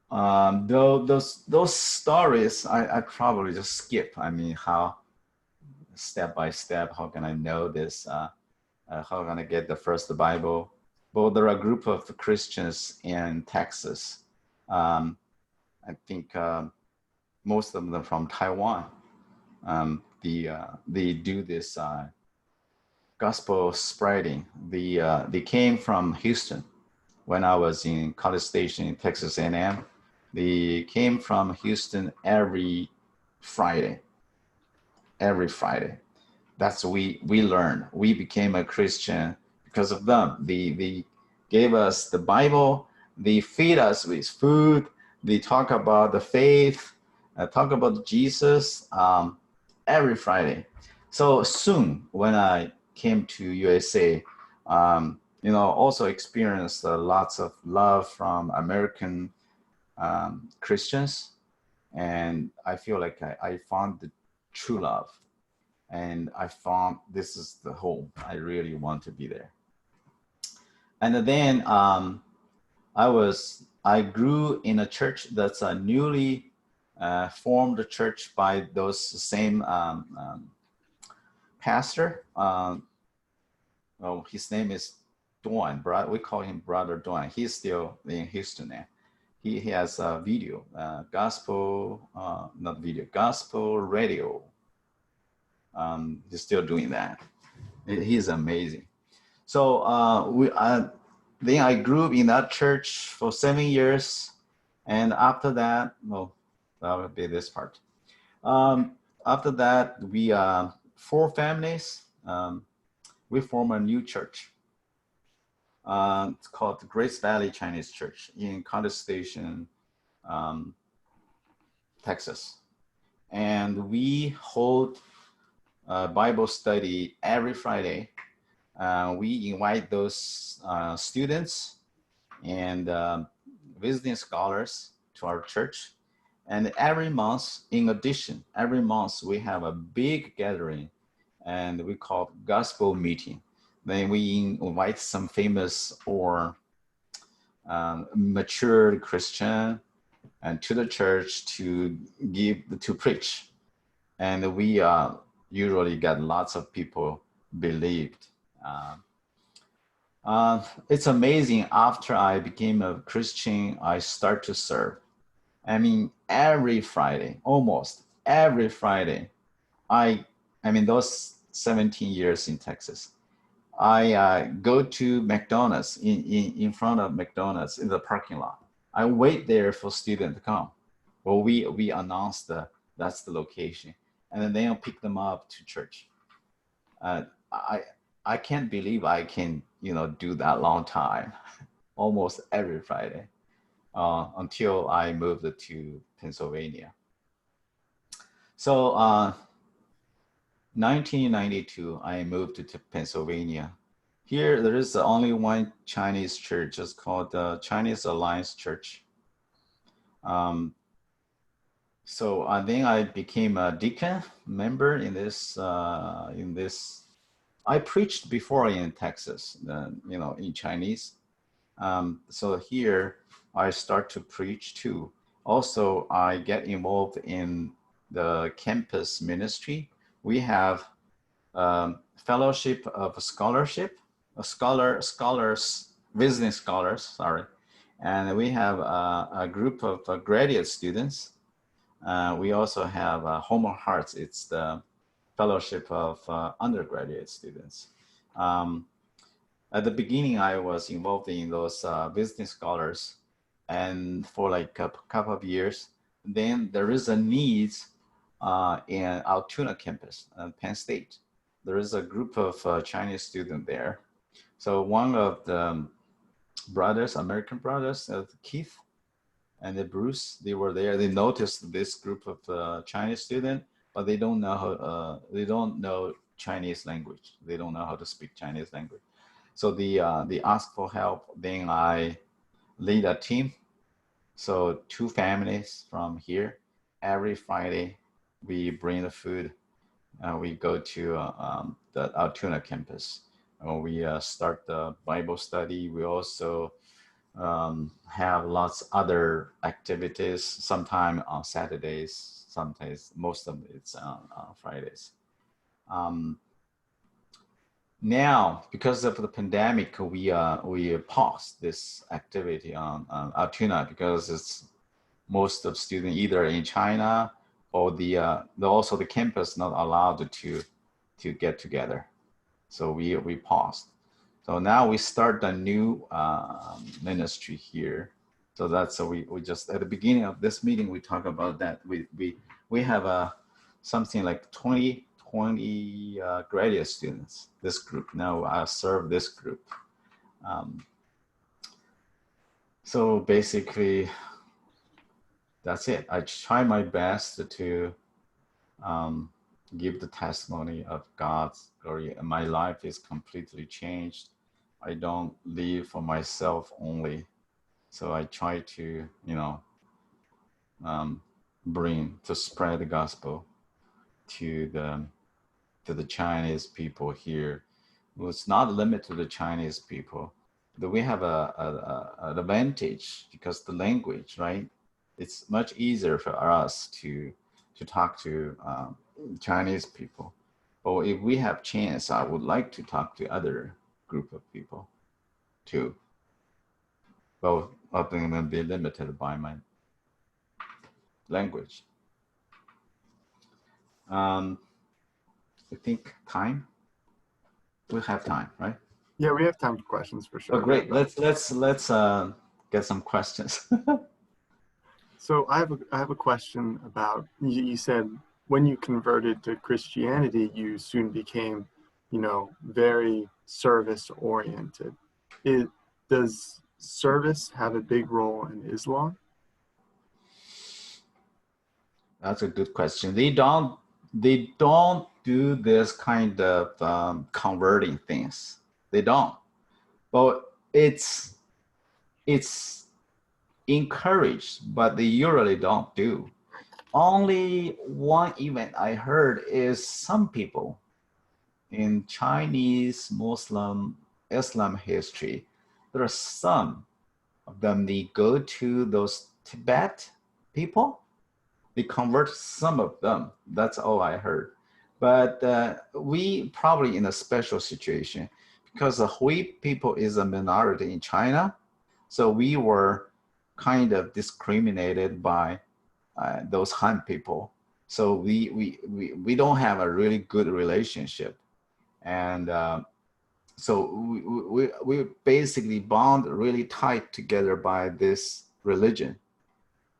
Though those stories, I probably just skip. I mean, how step by step, how can I know this? How can I get the first Bible? Well, there are a group of Christians in Texas. I think most of them from Taiwan. They do this gospel spreading. They came from Houston when I was in College Station in Texas A&M. They came from Houston every Friday. Every Friday. That's we learned. We became a Christian because of them. They gave us the Bible. They feed us with food. They talk about the faith, talk about Jesus every Friday. So soon, when I came to USA, also experienced lots of love from American Christians, and I feel like I found the true love. And I found this is the home. I really want to be there. And then I grew in a church that's a newly formed church by those same pastor. His name is Duan. We call him Brother Duan. He's still in Houston now. He has a video, gospel radio. He's still doing that. He's amazing. So then I grew up in that church for 7 years, and after that, that would be this part. After that, we 4 families. We form a new church. It's called the Grace Valley Chinese Church in College Station, Texas, and we hold Bible study every Friday. We invite those students and visiting scholars to our church. And every month, in addition, every month we have a big gathering, and we call it gospel meeting. Then we invite some famous or mature Christian and to the church to preach. And we usually got lots of people believed. It's amazing. After I became a Christian, I start to serve. I mean, every Friday, almost every Friday, I mean, those 17 years in Texas, I go to McDonald's in front of McDonald's in the parking lot. I wait there for students to come. Well, we announced that's the location, and then they'll pick them up to church. I can't believe I can do that long time, almost every Friday, until I moved to Pennsylvania. So 1992, I moved to Pennsylvania. Here, there is only one Chinese church. It's called the Chinese Alliance Church. So then I became a deacon member in this. I preached before in Texas, in Chinese. So here I start to preach too. Also, I get involved in the campus ministry. We have fellowship of scholarship, visiting scholars, sorry. And we have a group of graduate students. We also have Home of Hearts. It's the fellowship of undergraduate students. At the beginning, I was involved in those visiting scholars, and for like a couple of years. Then there is a need in Altoona campus, Penn State. There is a group of Chinese students there. So one of the brothers, American brothers, Keith and Bruce, they were there. They noticed this group of Chinese students, but they don't know Chinese language. They don't know how to speak Chinese language. So they asked for help. Then I lead a team. So 2 families from here. Every Friday, we bring the food. We go to the Altoona campus. We start the Bible study. We also have lots other activities, sometime on Saturdays, sometimes most of it's on Fridays. Now, because of the pandemic, we paused this activity on Altoona because it's most of students either in China or also the campus not allowed to get together. So we paused. So now we start a new ministry here. So that's we just at the beginning of this meeting we talk about that we have something like 20 graduate students. This group now I serve this group. So basically that's it. I try my best to give the testimony of God's glory. And my life is completely changed. I don't live for myself only. So I try to, spread the gospel to the Chinese people here. Well, it's not limited to the Chinese people. But we have an advantage because the language, right? It's much easier for us to talk to Chinese people. But if we have chance, I would like to talk to other group of people too. But I'm going to be limited by my language. I think time. We have time, right? Yeah, we have time for questions for sure. Oh, great. Let's get some questions. So I have a question about, you said when you converted to Christianity, you soon became, very service oriented. Does service have a big role in Islam? That's a good question. They don't do this kind of converting things. They don't. But it's encouraged, but they usually don't do. Only one event I heard is some people in Chinese, Muslim, Islam history, there are some of them, they go to those Tibet people, they convert some of them. That's all I heard. But we probably in a special situation because the Hui people is a minority in China. So we were kind of discriminated by those Han people. So we don't have a really good relationship. And so we basically bond really tight together by this religion.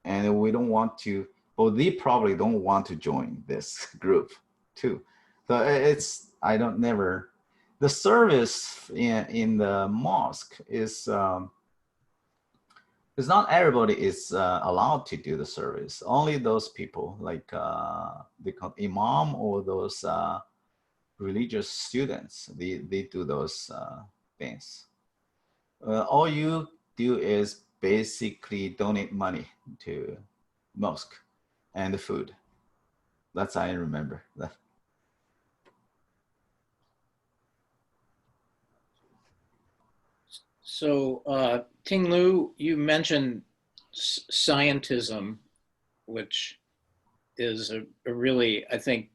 And we don't want to, well, they probably don't want to join this group too. So the service in the mosque is not everybody is allowed to do the service. Only those people like they call imam or those religious students, they do those things. All you do is basically donate money to mosque and the food. That's I remember that. So, Tinglu, you mentioned scientism, which is a really, I think,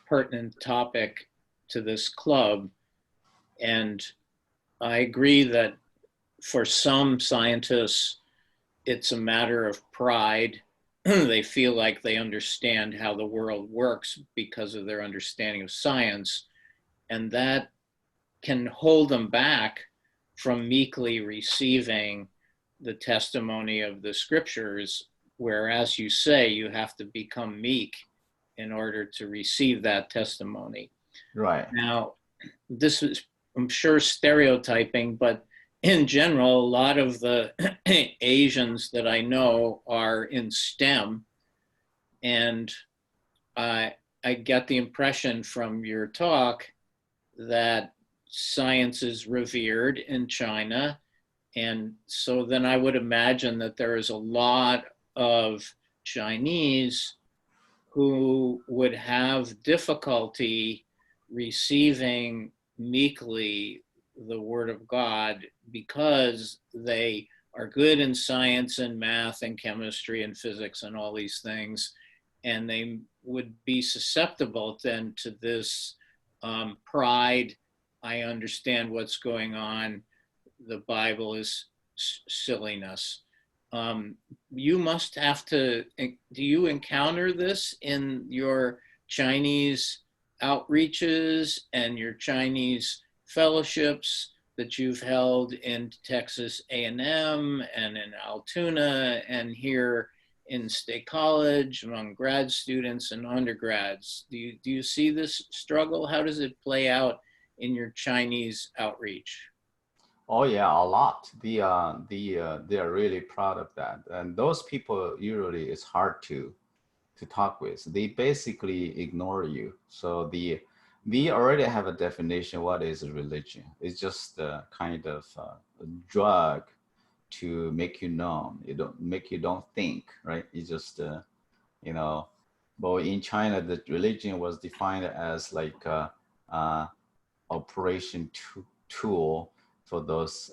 pertinent topic to this club. And I agree that for some scientists, it's a matter of pride. They feel like they understand how the world works because of their understanding of science. And that can hold them back from meekly receiving the testimony of the scriptures, where, as you say, you have to become meek in order to receive that testimony. Right. Now, this is, I'm sure, stereotyping, but in general, a lot of the Asians that I know are in STEM, and I get the impression from your talk that science is revered in China. And so then I would imagine that there is a lot of Chinese who would have difficulty receiving meekly the Word of God because they are good in science and math and chemistry and physics and all these things, and they would be susceptible then to this pride. I understand what's going on. The Bible is silliness. You must have to, do you encounter this in your Chinese outreaches and your Chinese fellowships that you've held in Texas A&M and in Altoona and here in State College among grad students and undergrads? Do you see this struggle? How does it play out in your Chinese outreach? Oh yeah, a lot. They are really proud of that, and those people usually it's hard to talk with. They basically ignore you. So we already have a definition what is religion. It's just a kind of a drug to make you numb. You don't think, right? It's just you know. But in China, the religion was defined as like operation tool for those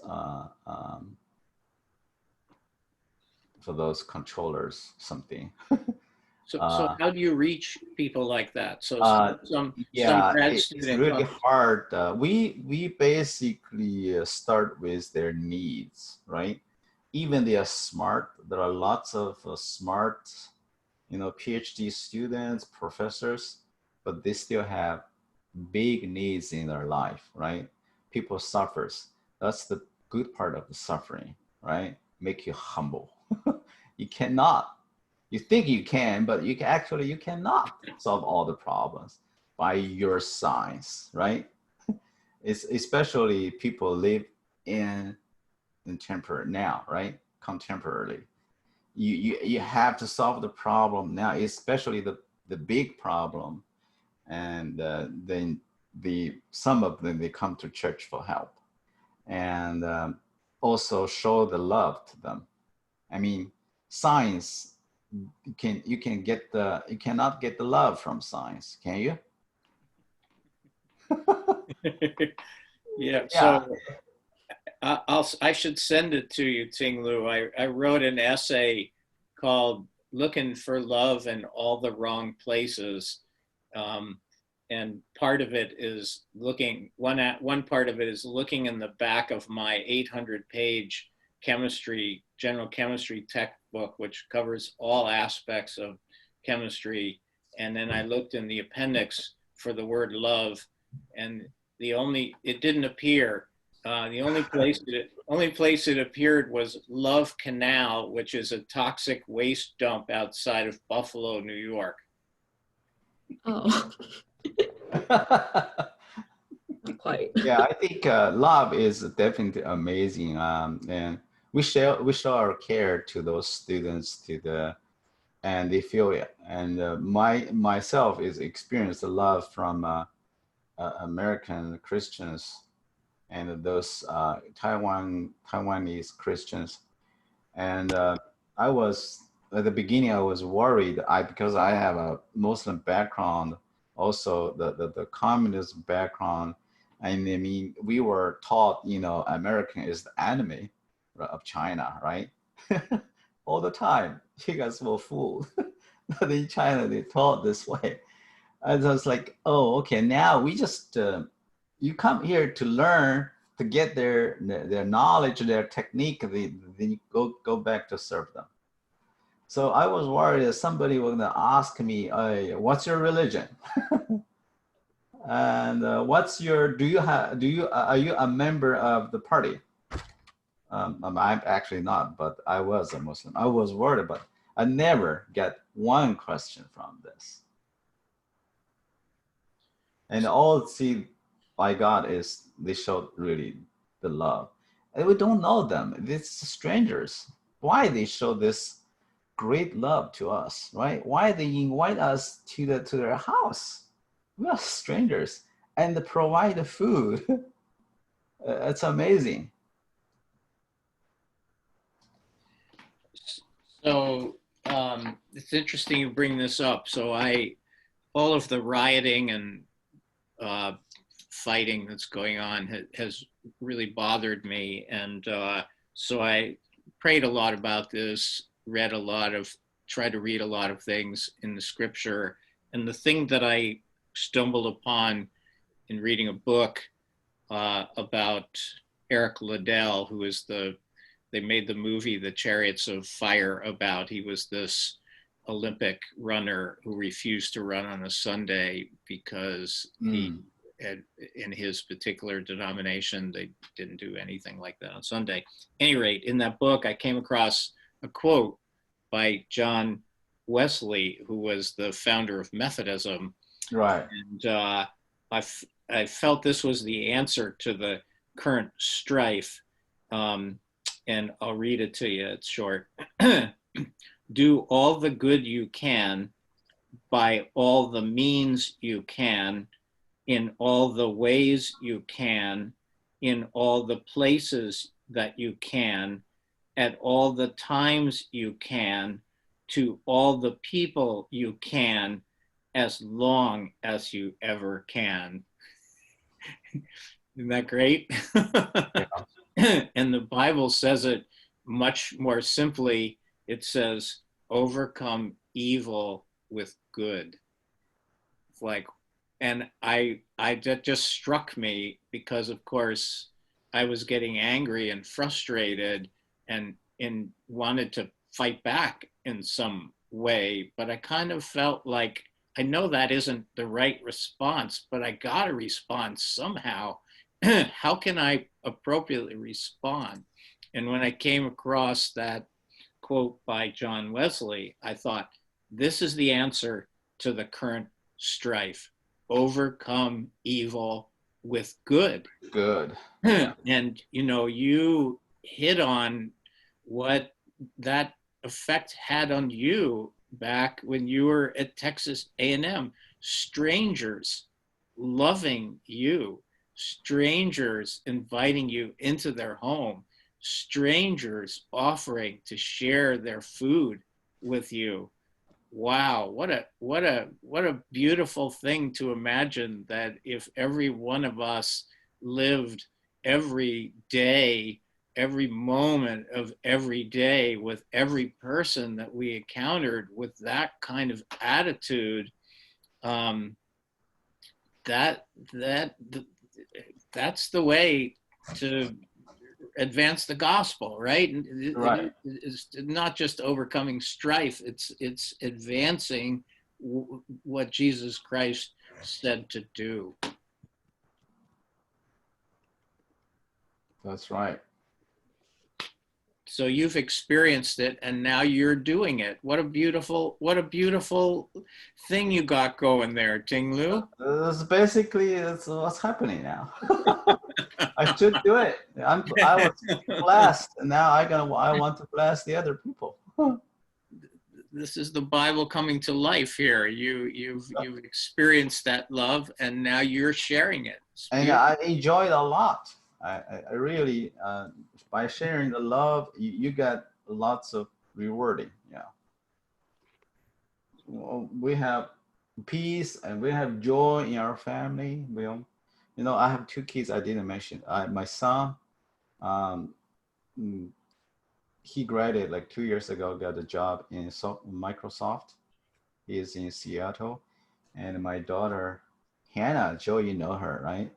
controllers, something. So how do you reach people like that? So some Yeah, grad it's student really hard. We basically start with their needs, right? Even they are smart. There are lots of smart, PhD students, professors, but they still have big needs in their life, right? People suffers. That's the good part of the suffering, right? Make you humble. You cannot. You think you can, but you cannot solve all the problems by your science, right? It's especially people live in temporary now, right? Contemporarily. You have to solve the problem now, especially the big problem, and then some of them they come to church for help, and also show the love to them. I mean, science you cannot get the love from science, can you? Yeah. Yeah. So I should send it to you, Tinglu. I wrote an essay called "Looking for Love in All the Wrong Places," and part of it is one part of it is looking in the back of my 800-page general chemistry textbook, which covers all aspects of chemistry. And then I looked in the appendix for the word love, and it didn't appear. The only place it appeared was Love Canal, which is a toxic waste dump outside of Buffalo, New York. Oh. Not quite. Yeah, I think love is definitely amazing, and we show our care to those students and they feel it. And myself is experienced love from American Christians and those Taiwanese Christians. And I was at the beginning I was worried because I have a Muslim background, also the communist background. I mean, we were taught, American is the enemy of China, right? All the time. You guys were fooled. But in China, they taught this way. And I was like, oh, okay, now we just, you come here to learn, to get their knowledge, their technique, then you go back to serve them. So I was worried that somebody was gonna ask me, hey, what's your religion? And are you a member of the party? I'm actually not, but I was a Muslim. I was worried, but I never get one question from this. And all see by God is they showed really the love. And we don't know them. It's strangers. Why they show this great love to us, right? Why they invite us to their house? We are strangers, and they provide the food. It's amazing. So it's interesting you bring this up. So all of the rioting and fighting that's going on has really bothered me. And so I prayed a lot about this, tried to read a lot of things in the scripture. And the thing that I stumbled upon in reading a book about Eric Liddell, who is they made the movie The Chariots of Fire about. He was this Olympic runner who refused to run on a Sunday because he had, in his particular denomination, they didn't do anything like that on Sunday. At any rate, in that book, I came across a quote by John Wesley, who was the founder of Methodism. Right. And I felt this was the answer to the current strife. And I'll read it to you. It's short. Do all the good you can by all the means you can, in all the ways you can, in all the places that you can, at all the times you can, to all the people you can, as long as you ever can. Isn't that great? Yeah. And the Bible says it much more simply. It says, overcome evil with good. It's like, and that just struck me because, of course, I was getting angry and frustrated and wanted to fight back in some way, but I kind of felt like, I know that isn't the right response, but I got to respond somehow. How can I appropriately respond? And when I came across that quote by John Wesley, I thought, this is the answer to the current strife. Overcome evil with good. Good. And, you hit on what that effect had on you back when you were at Texas A&M. Strangers loving you, strangers inviting you into their home, strangers offering to share their food with you. Wow, what a beautiful thing to imagine, that if every one of us lived every day, every moment of every day with every person that we encountered with that kind of attitude, that's the way to advance the gospel, right? Right. It's not just overcoming strife, it's advancing what Jesus Christ said to do. That's right. So you've experienced it and now you're doing it. What a beautiful thing you got going there, Tinglu. It's basically what's happening now. I should do it. I was blessed, and now I want to bless the other people. This is the Bible coming to life here. You've experienced that love, and now you're sharing it. And I enjoyed a lot. I really, by sharing the love, you get lots of rewarding. Yeah. Well, we have peace and we have joy in our family. I have 2 kids I didn't mention. My son, he graduated like 2 years ago, got a job in Microsoft. He is in Seattle. And my daughter, Hannah, Joe, you know her, right?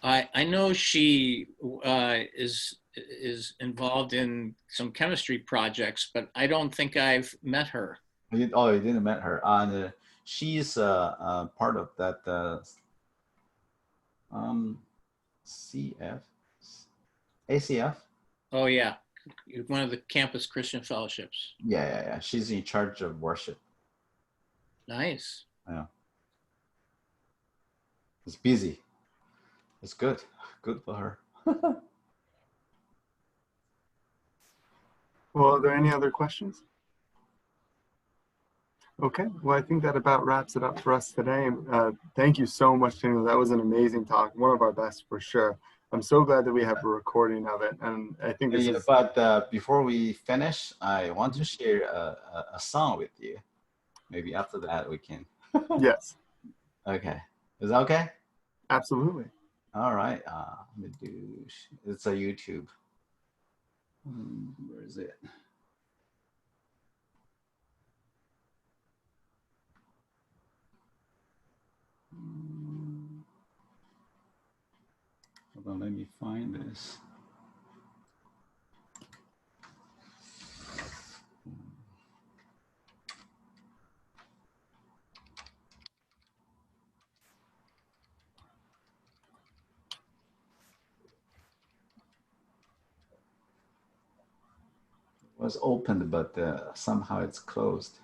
I know she is involved in some chemistry projects, but I don't think I've met her. You didn't met her. And she's part of that ACF. Oh yeah, one of the campus Christian fellowships. Yeah. She's in charge of worship. Nice. Yeah. It's busy. It's good for her. Well, are there any other questions? Okay, well, I think that about wraps it up for us today. Thank you so much, Tinglu. That was an amazing talk, one of our best for sure. I'm so glad that we have a recording of it, and I think this is... But before we finish, I want to share a song with you. Maybe after that we can. Yes. Okay. Is that okay? Absolutely. All right. Let me do. It's a YouTube. Where is it? Hold on. Let me find this. Was opened, but somehow it's closed.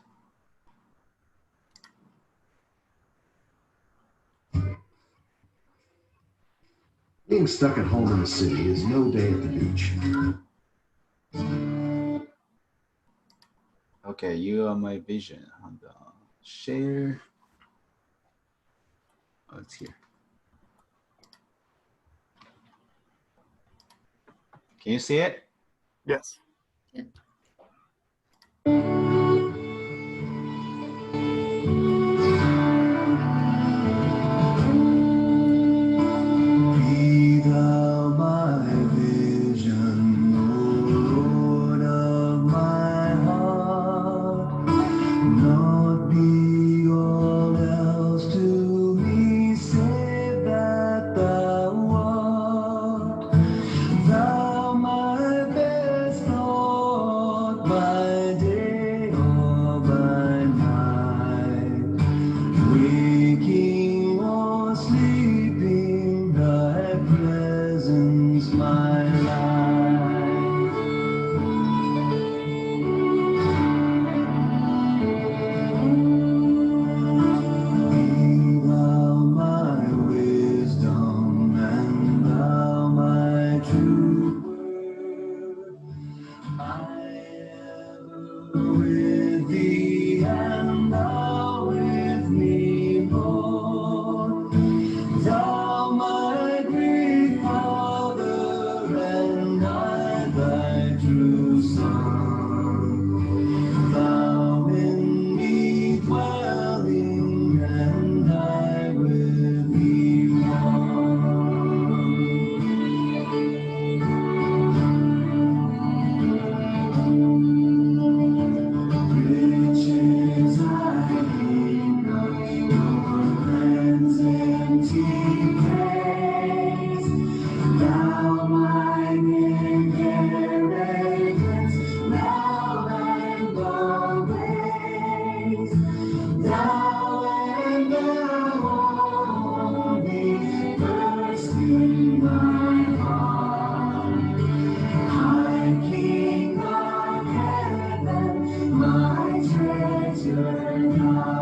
Being stuck at home in the city is no day at the beach. Okay, you are my vision. And share. Oh, it's here. Can you see it? Yes. Yeah. Be thou my vision, O Lord of my heart. Not be all else to me, save that thou art. Thou my best thought by day or by night. Waking or sleeping, thy presence my life. Be thou my wisdom and thou my true word. I ever with thee and thou with me, Lord. Thou my great Father and I thy true Son. Thou in me dwelling and I with thee one. Riches I need not, nor lands empty praise. Thou mine inheritance, now and always. Thou and thou only, first in my heart. High King of heaven, my treasure thou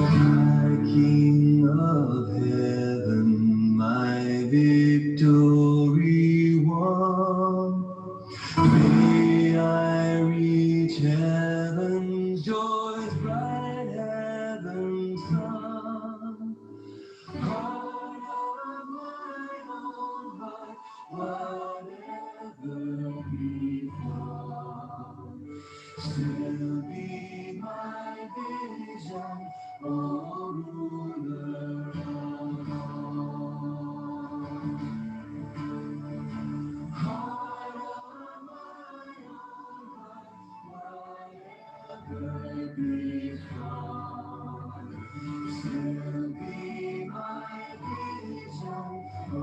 High King of heaven, my victory won. May I reach heaven's joys, bright heaven's sun. Heart of mine own heart, whatever befall, still be my vision, O ruler of all. Heart of mine own heart, whatever befall, still be my vision, O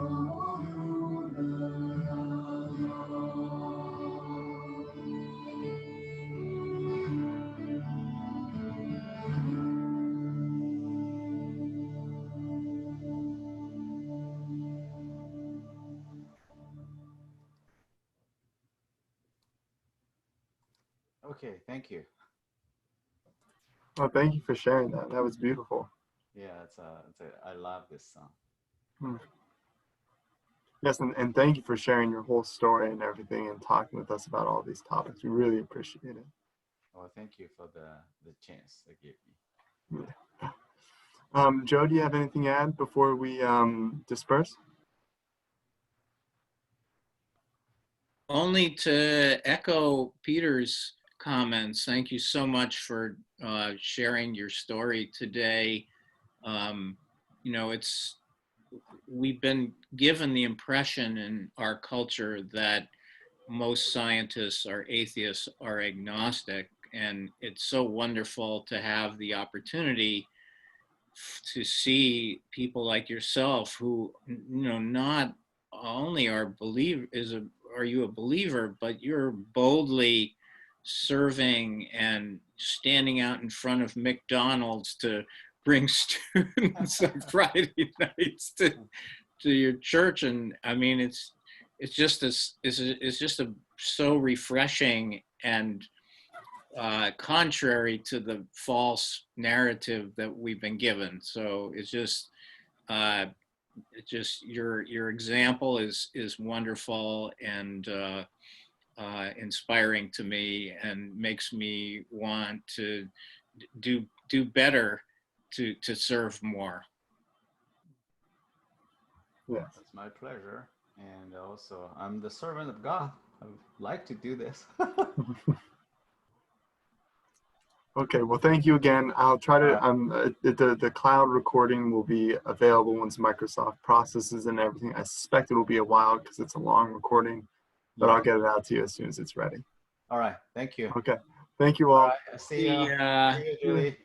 ruler of all. Okay, thank you. Well, thank you for sharing that. That was beautiful. Yeah, I love this song. Hmm. Yes, and thank you for sharing your whole story and everything and talking with us about all these topics. We really appreciate it. Oh, thank you for the chance they gave me. Joe, do you have anything to add before we disperse? Only to echo Peter's comments. Thank you so much for sharing your story today. You know, we've been given the impression in our culture that most scientists are atheists or agnostic, and it's so wonderful to have the opportunity to see people like yourself who, you know, not only are you a believer, but you're boldly serving and standing out in front of McDonald's to bring students on Friday nights to your church. And I mean, it's just so refreshing and contrary to the false narrative that we've been given. So it's just your example is wonderful and inspiring to me, and makes me want to do better to serve more. Yes. It's my pleasure. And also, I'm the servant of God. I would like to do this. Okay, well, thank you again. I'll try to, the cloud recording will be available once Microsoft processes and everything. I suspect it will be a while because it's a long recording, but I'll get it out to you as soon as it's ready. All right. Thank you. Okay. Thank you all. All right. See you, Julie.